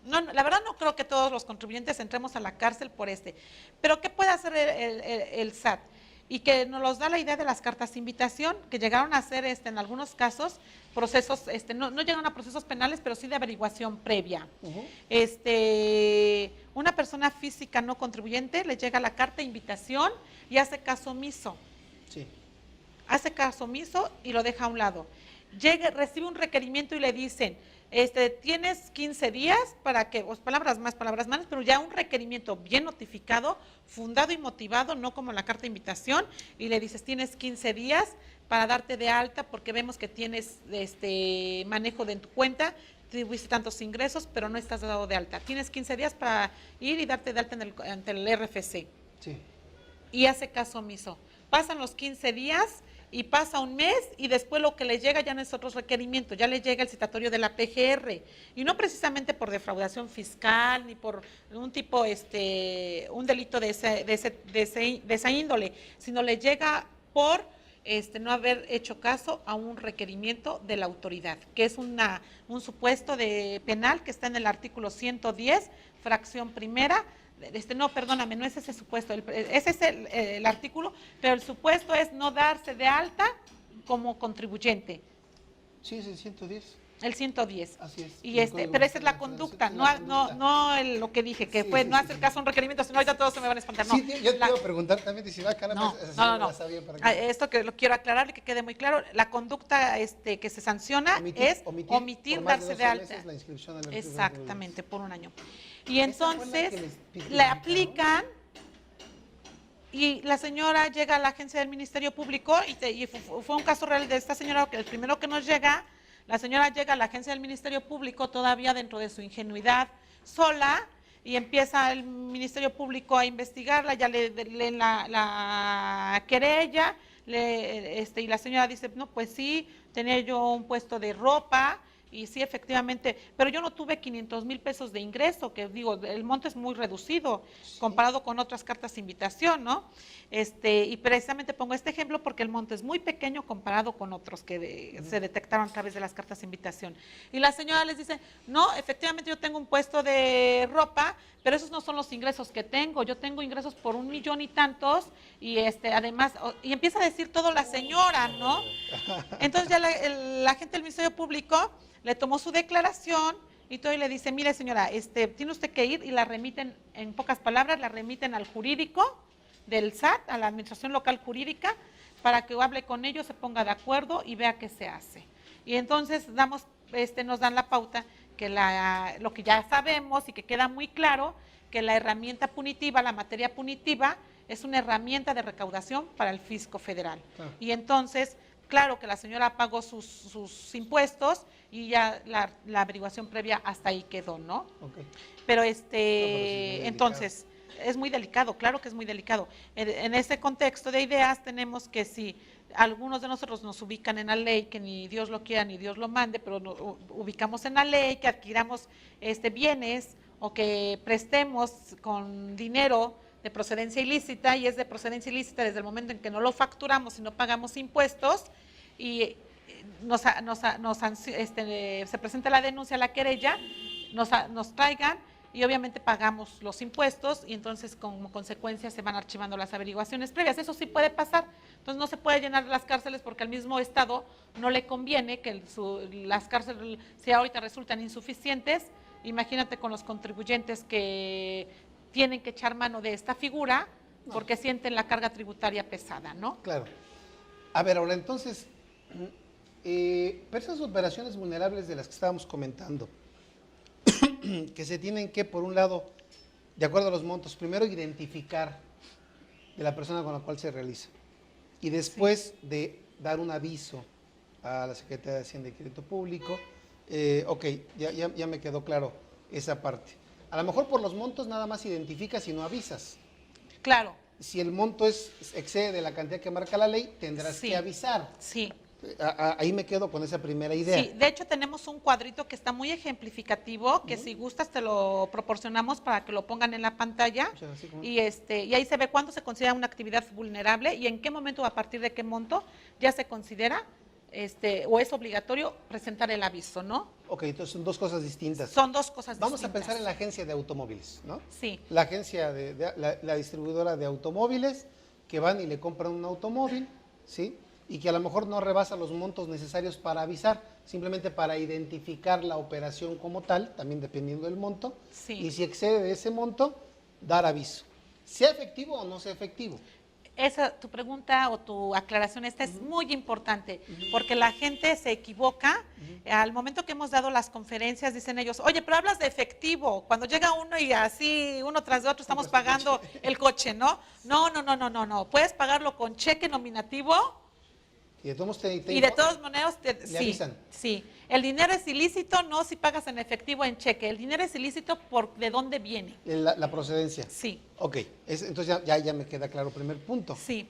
la verdad no creo que todos los contribuyentes entremos a la cárcel por Pero ¿qué puede hacer el SAT? Y que nos los da la idea de las cartas de invitación, que llegaron a ser en algunos casos procesos, no llegaron a procesos penales, pero sí de averiguación previa. Una persona física no contribuyente le llega la carta de invitación y hace caso omiso. Sí. Hace caso omiso y lo deja a un lado. Recibe un requerimiento y le dicen, tienes 15 días para que, palabras más, pero ya un requerimiento bien notificado, fundado y motivado, no como la carta de invitación, y le dices, tienes 15 días para darte de alta porque vemos que tienes manejo de tu cuenta, tuviste tantos ingresos, pero no estás dado de alta. Tienes 15 días para ir y darte de alta ante el RFC. Sí. Y hace caso omiso. Pasan los 15 días y pasa un mes y después lo que le llega ya no es otro requerimiento, ya le llega el citatorio de la PGR, y no precisamente por defraudación fiscal ni por un tipo, un delito de esa índole, sino le llega por no haber hecho caso a un requerimiento de la autoridad, que es un supuesto de penal que está en el artículo 110, fracción primera. No, perdóname, no es ese supuesto, ese es el artículo, pero el supuesto es no darse de alta como contribuyente. Sí, es el 110. El 110. Así es. Y pero esa es la conducta, no lo que dije, que sí, no hacer caso a un requerimiento, sino ahorita todos se me van a espantar. No, sí, yo te iba a preguntar también, si va a no. Esto que lo quiero aclarar y que quede muy claro, la conducta que se sanciona es omitir darse de alta. La inscripción al exactamente, por un año. Y entonces le aplican y la señora llega a la agencia del Ministerio Público y fue un caso real de esta señora, que el primero que nos llega, la señora llega a la agencia del Ministerio Público todavía dentro de su ingenuidad sola y empieza el Ministerio Público a investigarla, ya le leen la querella, y la señora dice, no, pues sí, tenía yo un puesto de ropa. Y sí, efectivamente, pero yo no tuve 500,000 pesos de ingreso, que digo, el monto es muy reducido comparado con otras cartas de invitación, ¿no? Y precisamente pongo este ejemplo porque el monto es muy pequeño comparado con otros que se detectaron a través de las cartas de invitación. Y la señora les dice, no, efectivamente yo tengo un puesto de ropa, pero esos no son los ingresos que tengo, yo tengo ingresos por 1,000,000 y tantos, y además, y empieza a decir todo la señora, ¿no? Entonces ya la gente del Ministerio Público le tomó su declaración y todo y le dice, mire señora, tiene usted que ir, y la remiten, en pocas palabras, la remiten al jurídico del SAT, a la administración local jurídica, para que hable con ellos, se ponga de acuerdo y vea qué se hace. Y entonces nos dan la pauta, que lo que ya sabemos y que queda muy claro, que la herramienta punitiva, la materia punitiva, es una herramienta de recaudación para el fisco federal. Y entonces, claro que la señora pagó sus impuestos y ya la averiguación previa hasta ahí quedó, ¿no? Okay. Pero entonces, es muy delicado, claro que es muy delicado. En ese contexto de ideas tenemos que si algunos de nosotros nos ubican en la ley, que ni Dios lo quiera ni Dios lo mande, pero nos ubicamos en la ley, que adquiramos bienes o que prestemos con dinero de procedencia ilícita, y es de procedencia ilícita desde el momento en que no lo facturamos y no pagamos impuestos, y se presenta la denuncia, la querella, nos traigan y obviamente pagamos los impuestos, y entonces como consecuencia se van archivando las averiguaciones previas. Eso sí puede pasar. Entonces no se puede llenar las cárceles porque al mismo Estado no le conviene que las cárceles, si ahorita resultan insuficientes, imagínate con los contribuyentes que tienen que echar mano de esta figura porque sienten la carga tributaria pesada, ¿no? Claro. A ver, ahora entonces, pero esas operaciones vulnerables de las que estábamos comentando, que se tienen que, por un lado, de acuerdo a los montos, primero identificar de la persona con la cual se realiza y después de dar un aviso a la Secretaría de Hacienda y Crédito Público. Ok, ya me quedó claro esa parte. A lo mejor por los montos nada más identificas y no avisas. Claro. Si el monto excede de la cantidad que marca la ley, tendrás que avisar. Sí. Ahí me quedo con esa primera idea. Sí, de hecho tenemos un cuadrito que está muy ejemplificativo, que si gustas te lo proporcionamos para que lo pongan en la pantalla, y ahí se ve cuándo se considera una actividad vulnerable y en qué momento, a partir de qué monto ya se considera o es obligatorio presentar el aviso, ¿no? Ok, entonces son dos cosas distintas. Son dos cosas Vamos distintas. a pensar en la agencia de automóviles, ¿no? Sí. La agencia la distribuidora de automóviles que van y le compran un automóvil, ¿sí? Y que a lo mejor no rebasa los montos necesarios para avisar, simplemente para identificar la operación como tal, también dependiendo del monto. Sí. Y si excede de ese monto, dar aviso. Sea efectivo o no sea efectivo. Tu pregunta o tu aclaración esta es muy importante, porque la gente se equivoca. Al momento que hemos dado las conferencias, dicen ellos, oye, pero hablas de efectivo, cuando llega uno y así, uno tras de otro, estamos pagando el coche, ¿no? No, puedes pagarlo con cheque nominativo. Y de todos modos, le avisan. Sí, el dinero es ilícito, no si pagas en efectivo o en cheque. El dinero es ilícito de dónde viene. La procedencia. Sí. Ok, entonces ya me queda claro el primer punto. Sí.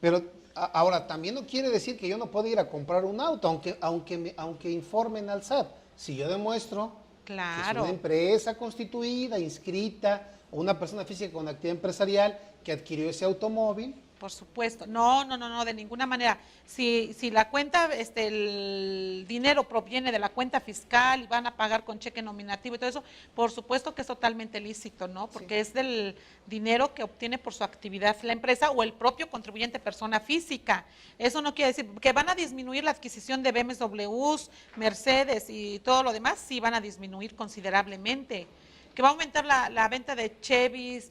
Pero ahora, también no quiere decir que yo no pueda ir a comprar un auto, aunque informen al SAT. Si yo demuestro que es una empresa constituida, inscrita, o una persona física con actividad empresarial que adquirió ese automóvil. Por supuesto, no, de ninguna manera. Si la cuenta, el dinero proviene de la cuenta fiscal y van a pagar con cheque nominativo y todo eso, por supuesto que es totalmente lícito, ¿no? Porque es del dinero que obtiene por su actividad la empresa o el propio contribuyente persona física. Eso no quiere decir que van a disminuir la adquisición de BMWs, Mercedes y todo lo demás, sí van a disminuir considerablemente. Que va a aumentar la venta de Chevys,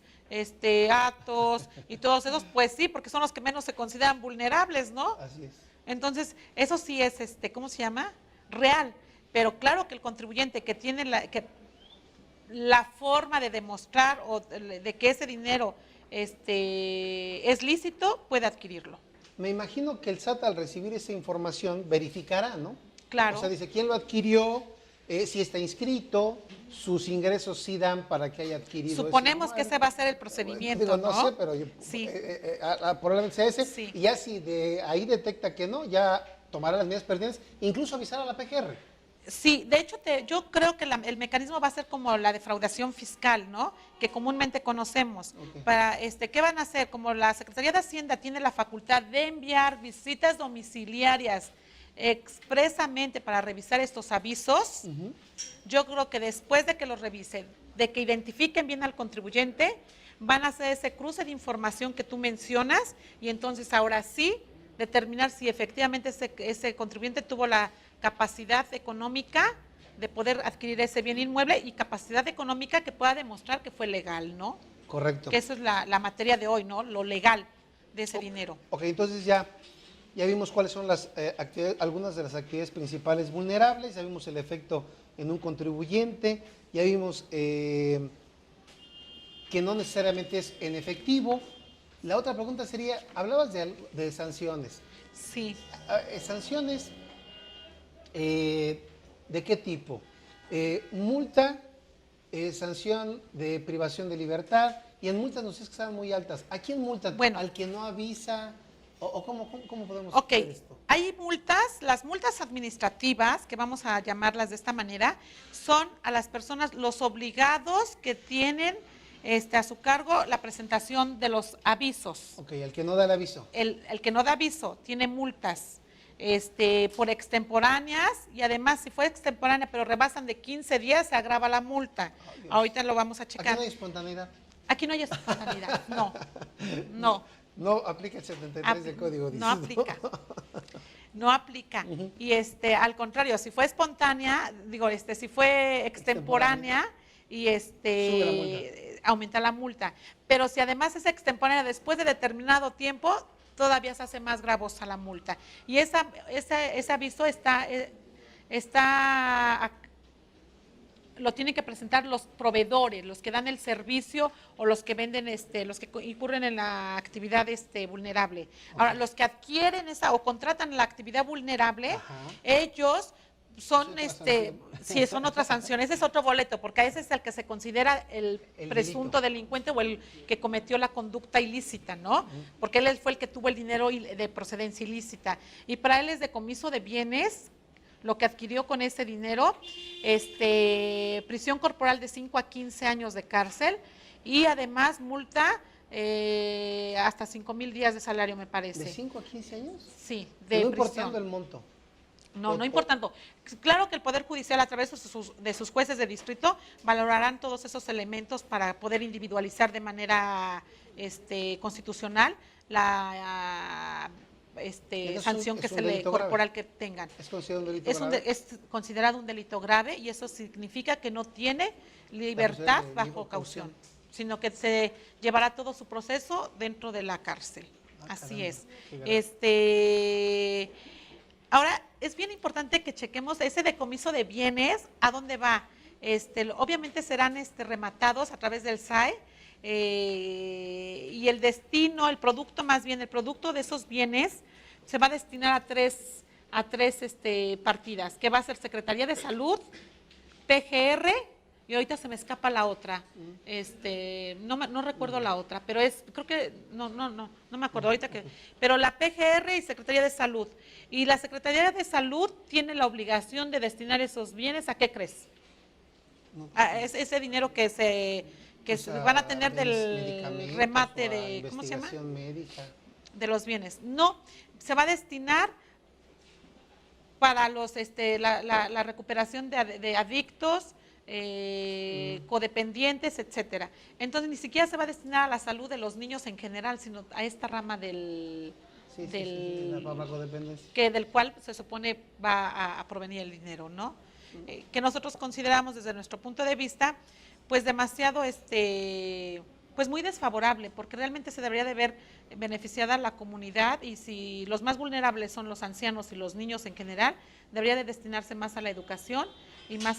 Atos y todos esos, pues sí, porque son los que menos se consideran vulnerables, ¿no? Así es. Entonces, eso sí es, ¿cómo se llama? Real. Pero claro que el contribuyente que tiene la forma de demostrar o de que ese dinero es lícito, puede adquirirlo. Me imagino que el SAT al recibir esa información verificará, ¿no? Claro. O sea, dice, ¿quién lo adquirió? Si está inscrito, sus ingresos sí dan para que haya adquirido. Suponemos que ese va a ser el procedimiento, digo, no sé, pero sí. Probablemente sea ese. Sí. Y ya si de ahí detecta que no, ya tomará las medidas pertinentes, incluso avisar a la PGR. Sí, de hecho yo creo que el mecanismo va a ser como la defraudación fiscal, ¿no? Que comúnmente conocemos. Okay. Para ¿qué van a hacer? Como la Secretaría de Hacienda tiene la facultad de enviar visitas domiciliarias expresamente para revisar estos avisos, yo creo que después de que los revisen, de que identifiquen bien al contribuyente, van a hacer ese cruce de información que tú mencionas y entonces ahora sí determinar si efectivamente ese contribuyente tuvo la capacidad económica de poder adquirir ese bien inmueble y capacidad económica que pueda demostrar que fue legal, ¿no? Correcto. Que eso es la materia de hoy, ¿no? Lo legal de ese dinero. Ok, entonces ya vimos cuáles son las algunas de las actividades principales vulnerables, ya vimos el efecto en un contribuyente, ya vimos que no necesariamente es en efectivo. La otra pregunta sería, hablabas de sanciones. Sí. Sanciones, ¿de qué tipo? Multa, sanción de privación de libertad, y en multas no sé, es que están muy altas. ¿A quién multan? Bueno. ¿Al que no avisa? ¿O cómo podemos hacer esto? Hay multas, las multas administrativas, que vamos a llamarlas de esta manera, son a las personas, los obligados que tienen a su cargo la presentación de los avisos. Ok, el que no da el aviso. El que no da aviso tiene multas por extemporáneas y además si fue extemporánea pero rebasan de 15 días se agrava la multa. Ahorita lo vamos a checar. Aquí no hay espontaneidad. Aquí no hay espontaneidad, no. No aplica el 73 del código. No aplica. No aplica. Y al contrario, si fue espontánea, si fue extemporánea y Sube la multa. aumenta la multa. Pero si además es extemporánea después de determinado tiempo, todavía se hace más gravosa la multa. Y ese aviso lo tienen que presentar los proveedores, los que dan el servicio o los que venden, los que incurren en la actividad vulnerable. Ahora, los que adquieren o contratan la actividad vulnerable, ellos son sí, son otras sanciones, ese es otro boleto, porque ese es el que se considera el presunto delincuente o el que cometió la conducta ilícita, ¿no? Porque él fue el que tuvo el dinero de procedencia ilícita. Y para él es decomiso de bienes, lo que adquirió con ese dinero, prisión corporal de 5 a 15 años de cárcel y además multa hasta 5,000 días de salario, me parece. ¿De 5 a 15 años? Sí, de No prisión. importando el monto. No importando. Claro que el Poder Judicial, a través de sus jueces de distrito, valorarán todos esos elementos para poder individualizar de manera constitucional la sanción que se le corporal que tengan. ¿Es considerado un delito grave? Es considerado un delito grave y eso significa que no tiene libertad bajo caución, sino que se llevará todo su proceso dentro de la cárcel. Así es. Ahora, es bien importante que chequemos ese decomiso de bienes, ¿a dónde va? Obviamente serán rematados a través del SAE, y el destino, el producto de esos bienes se va a destinar a tres partidas, que va a ser Secretaría de Salud, PGR, y ahorita se me escapa la otra, no recuerdo la otra, pero creo que, no me acuerdo ahorita pero la PGR y Secretaría de Salud, y la Secretaría de Salud tiene la obligación de destinar esos bienes, ¿a qué crees? Ese dinero que se van a tener del remate de, ¿cómo se llama? Médica. De los bienes. No, se va a destinar para la recuperación de adictos, codependientes, etcétera. Entonces ni siquiera se va a destinar a la salud de los niños en general, sino a esta rama del cual se supone va a provenir el dinero, ¿no? Que nosotros consideramos desde nuestro punto de vista pues demasiado pues muy desfavorable, porque realmente se debería de ver beneficiada la comunidad, y si los más vulnerables son los ancianos y los niños en general, debería de destinarse más a la educación y más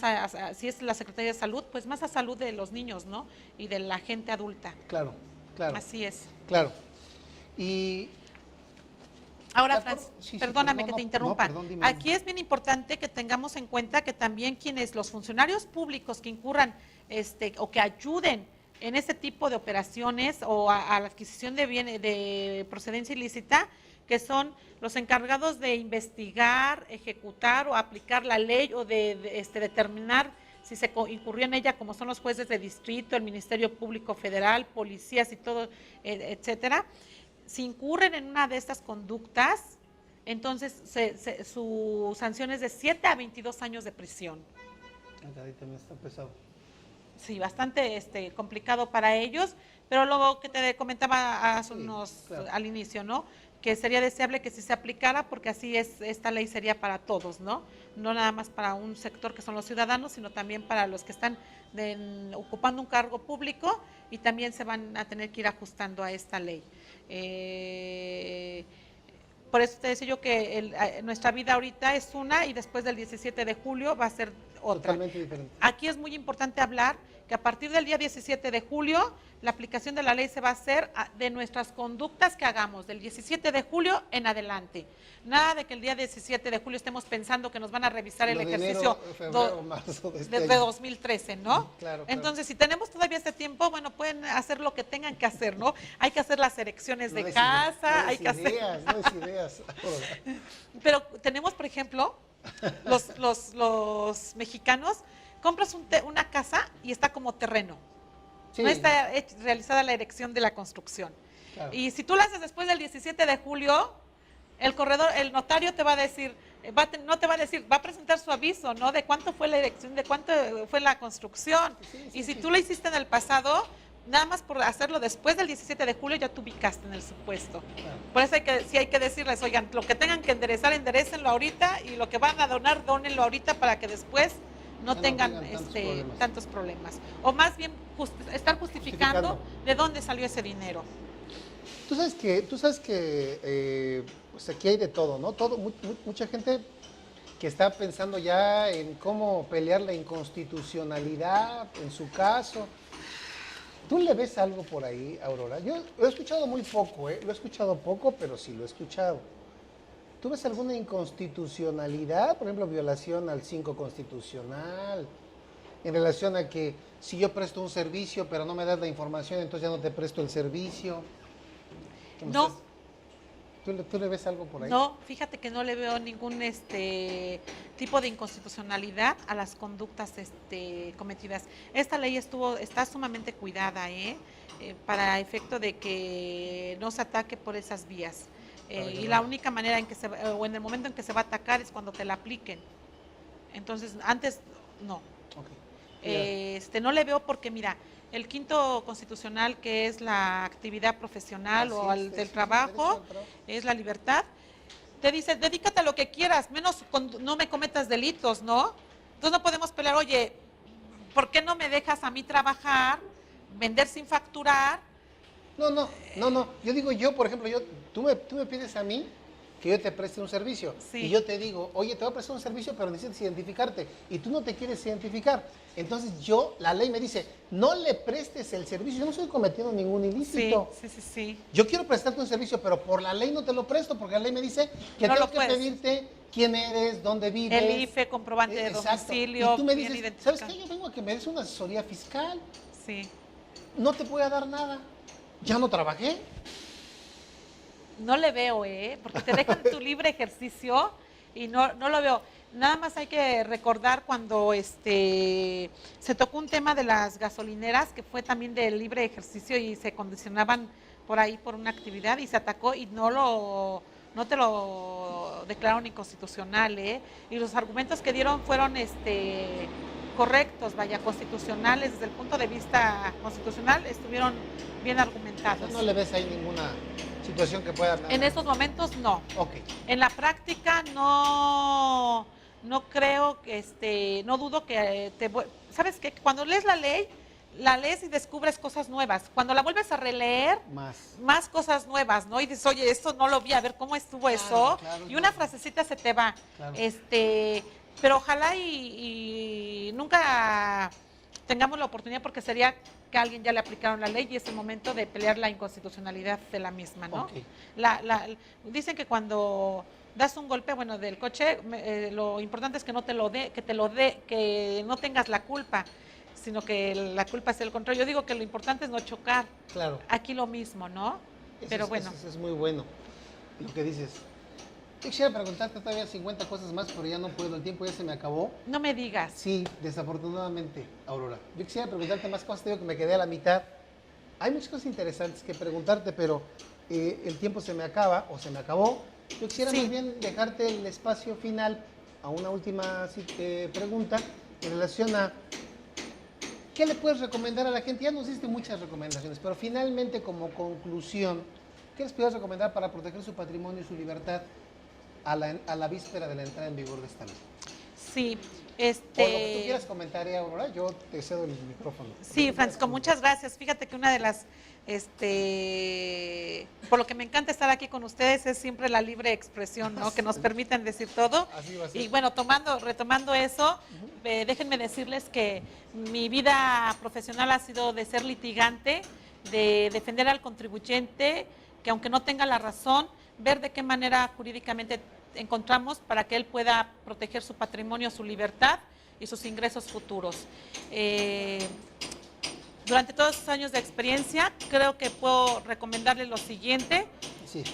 si es la Secretaría de Salud, pues más a salud de los niños, ¿no? Y de la gente adulta. Claro. Así es. Claro. Y ahora, Francis, perdóname que te interrumpa. Perdón, dime. Aquí es bien importante que tengamos en cuenta que también los funcionarios públicos que incurran o que ayuden en este tipo de operaciones o a la adquisición de bienes de procedencia ilícita, que son los encargados de investigar, ejecutar o aplicar la ley o de determinar si se incurrió en ella, como son los jueces de distrito, el Ministerio Público Federal, policías y todo, etcétera. Si incurren en una de estas conductas, entonces su sanción es de 7 a 22 años de prisión. Ahí también está pesado. Sí, bastante complicado para ellos, pero luego que te comentaba al inicio, ¿no? Que sería deseable que si se aplicara, porque así esta ley sería para todos, ¿no? No nada más para un sector que son los ciudadanos, sino también para los que están ocupando un cargo público, y también se van a tener que ir ajustando a esta ley. Por eso te decía yo que nuestra vida ahorita es una, y después del 17 de julio va a ser otra. Totalmente diferente. Aquí es muy importante hablar que a partir del día 17 de julio la aplicación de la ley se va a hacer de nuestras conductas que hagamos del 17 de julio en adelante. Nada de que el día 17 de julio estemos pensando que nos van a revisar el ejercicio de 2013, ¿no? Claro. Entonces, si tenemos todavía este tiempo, bueno, pueden hacer lo que tengan que hacer, ¿no? Hay que hacer las elecciones de casa, hay que hacer... No es ideas. Pero tenemos, por ejemplo, los mexicanos, compras una casa y está como terreno. Sí. No está realizada la erección de la construcción. Claro. Y si tú la haces después del 17 de julio, el notario te va a decir, va a presentar su aviso, ¿no? De cuánto fue la erección, de cuánto fue la construcción. Y si tú lo hiciste en el pasado, nada más por hacerlo después del 17 de julio ya te ubicaste en el supuesto. Claro. Por eso hay que decirles, oigan, lo que tengan que enderezar, enderécenlo ahorita, y lo que van a donar, dónenlo ahorita, para que después no Ya tengan tantos problemas. problemas. O más bien estar justificando de dónde salió ese dinero. Tú sabes que pues aquí hay de todo, ¿no? Mucha gente que está pensando ya en cómo pelear la inconstitucionalidad en su caso. ¿Tú le ves algo por ahí, Aurora? Yo lo he escuchado muy poco, ¿eh? Lo he escuchado poco, pero sí lo he escuchado. ¿Tú ves alguna inconstitucionalidad? Por ejemplo, violación al 5 constitucional, en relación a que si yo presto un servicio, pero no me das la información, entonces ya no te presto el servicio. No. ¿Tú le ves algo por ahí? No, fíjate que no le veo ningún tipo de inconstitucionalidad a las conductas cometidas. Esta ley está sumamente cuidada, para efecto de que no se ataque por esas vías. Y la única manera en que o en el momento en que se va a atacar es cuando te la apliquen. Entonces, antes no. Okay. No le veo porque, mira, el 5º constitucional, que es la actividad profesional del trabajo, es la libertad, te dice, dedícate a lo que quieras, menos no me cometas delitos, ¿no? Entonces no podemos pelear, oye, ¿por qué no me dejas a mí trabajar, vender sin facturar? No. Yo digo, por ejemplo, tú me pides a mí que yo te preste un servicio. Sí. Y yo te digo, oye, te voy a prestar un servicio, pero necesitas identificarte. Y tú no te quieres identificar. Entonces la ley me dice, no le prestes el servicio. Yo no estoy cometiendo ningún ilícito. Sí. Yo quiero prestarte un servicio, pero por la ley no te lo presto, porque la ley me dice que tengo que pedirte quién eres, dónde vives. El IFE, comprobante de domicilio. Y tú me dices, ¿sabes qué? Yo vengo a que me des una asesoría fiscal. Sí. No te voy a dar nada. Ya no trabajé. No le veo, porque te dejan tu libre ejercicio y no lo veo. Nada más hay que recordar cuando se tocó un tema de las gasolineras, que fue también del libre ejercicio y se condicionaban por ahí por una actividad y se atacó y no te lo declararon inconstitucional, y los argumentos que dieron fueron correctos, constitucionales, desde el punto de vista constitucional estuvieron bien argumentados. No le ves ahí ninguna situación que pueda... En estos momentos no. Ok. En la práctica no creo que no dudo que ¿sabes qué? Cuando lees la lees y descubres cosas nuevas. Cuando la vuelves a releer, más cosas nuevas, ¿no? Y dices, oye, esto no lo vi, a ver cómo estuvo eso. Claro, y una frasecita se te va. Claro. Pero ojalá y nunca tengamos la oportunidad, porque sería que a alguien ya le aplicaron la ley y es el momento de pelear la inconstitucionalidad de la misma, ¿no? Okay. Dicen que cuando das un golpe, del coche, lo importante es que no te lo dé, que no tengas la culpa, sino que la culpa es el control. Yo digo que lo importante es no chocar. Claro. Aquí lo mismo, ¿no? Pero bueno. Eso es muy bueno lo que dices. Yo quisiera preguntarte todavía 50 cosas más, pero ya no puedo, el tiempo ya se me acabó. No me digas. Sí, desafortunadamente, Aurora. Yo quisiera preguntarte más cosas, te digo que me quedé a la mitad. Hay muchas cosas interesantes que preguntarte, pero el tiempo se me acaba, o se me acabó. Yo quisiera más bien dejarte el espacio final a una última pregunta en relación a ¿qué le puedes recomendar a la gente? Ya nos diste muchas recomendaciones, pero finalmente como conclusión, ¿qué les puedes recomendar para proteger su patrimonio y su libertad a la víspera de la entrada en vigor de esta ley? Sí, O lo que tú quieras comentar, Aurora, yo te cedo el micrófono. Sí, Francisco, muchas gracias. Fíjate que una de las, por lo que me encanta estar aquí con ustedes es siempre la libre expresión, ¿no? Que nos permiten decir todo. Así va a ser. Y bueno, retomando eso, déjenme decirles que mi vida profesional ha sido de ser litigante, de defender al contribuyente, que aunque no tenga la razón, ver de qué manera jurídicamente encontramos para que él pueda proteger su patrimonio, su libertad y sus ingresos futuros. Durante todos esos años de experiencia, creo que puedo recomendarles lo siguiente,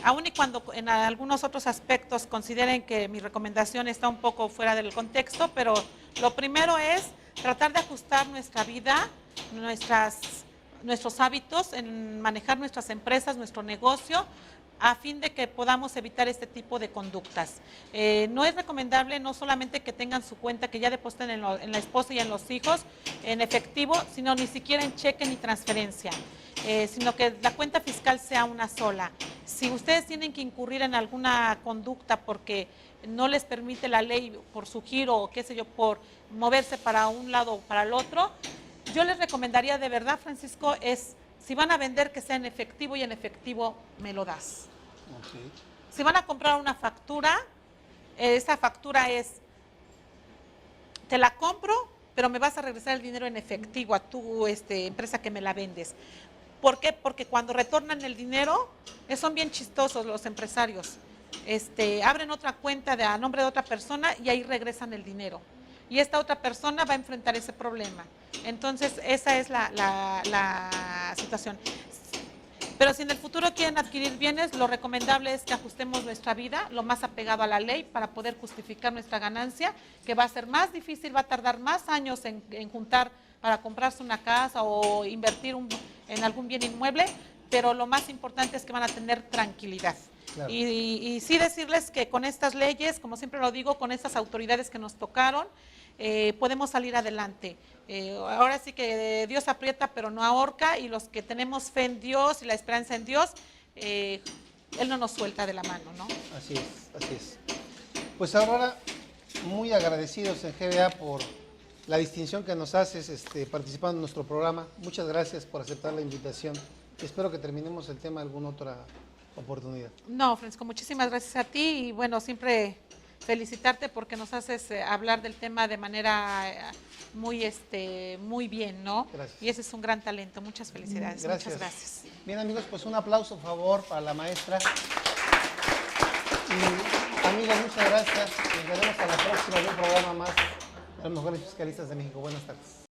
aun y cuando en algunos otros aspectos consideren que mi recomendación está un poco fuera del contexto, pero lo primero es tratar de ajustar nuestra vida, nuestros hábitos en manejar nuestras empresas, nuestro negocio, a fin de que podamos evitar este tipo de conductas. No es recomendable no solamente que tengan su cuenta, que ya depositen en la esposa y en los hijos en efectivo, sino ni siquiera en cheque ni transferencia, sino que la cuenta fiscal sea una sola. Si ustedes tienen que incurrir en alguna conducta porque no les permite la ley por su giro o qué sé yo, por moverse para un lado o para el otro, yo les recomendaría de verdad, Francisco, es si van a vender que sea en efectivo y en efectivo me lo das. Okay. Si van a comprar una factura, esa factura es, te la compro, pero me vas a regresar el dinero en efectivo a tu empresa que me la vendes. ¿Por qué? Porque cuando retornan el dinero, son bien chistosos los empresarios. Abren otra cuenta a nombre de otra persona y ahí regresan el dinero. Y esta otra persona va a enfrentar ese problema. Entonces, esa es la situación. Pero si en el futuro quieren adquirir bienes, lo recomendable es que ajustemos nuestra vida lo más apegado a la ley para poder justificar nuestra ganancia, que va a ser más difícil, va a tardar más años en juntar para comprarse una casa o invertir en algún bien inmueble, pero lo más importante es que van a tener tranquilidad. Claro. Y sí decirles que con estas leyes, como siempre lo digo, con estas autoridades que nos tocaron, podemos salir adelante. Ahora sí que Dios aprieta pero no ahorca, y los que tenemos fe en Dios y la esperanza en Dios, Él no nos suelta de la mano, ¿no? Así es, así es. Pues Aurora, muy agradecidos en GBA por la distinción que nos haces participando en nuestro programa. Muchas gracias por aceptar la invitación. Espero que terminemos el tema en alguna otra oportunidad. No, Francisco, muchísimas gracias a ti y bueno, siempre felicitarte porque nos haces hablar del tema de manera muy bien, ¿no? Gracias. Y ese es un gran talento. Muchas felicidades. Gracias. Muchas gracias. Bien, amigos, pues un aplauso, por favor, para la maestra. Y amigos, muchas gracias. Nos veremos a la próxima de un programa más de los mejores fiscalistas de México. Buenas tardes.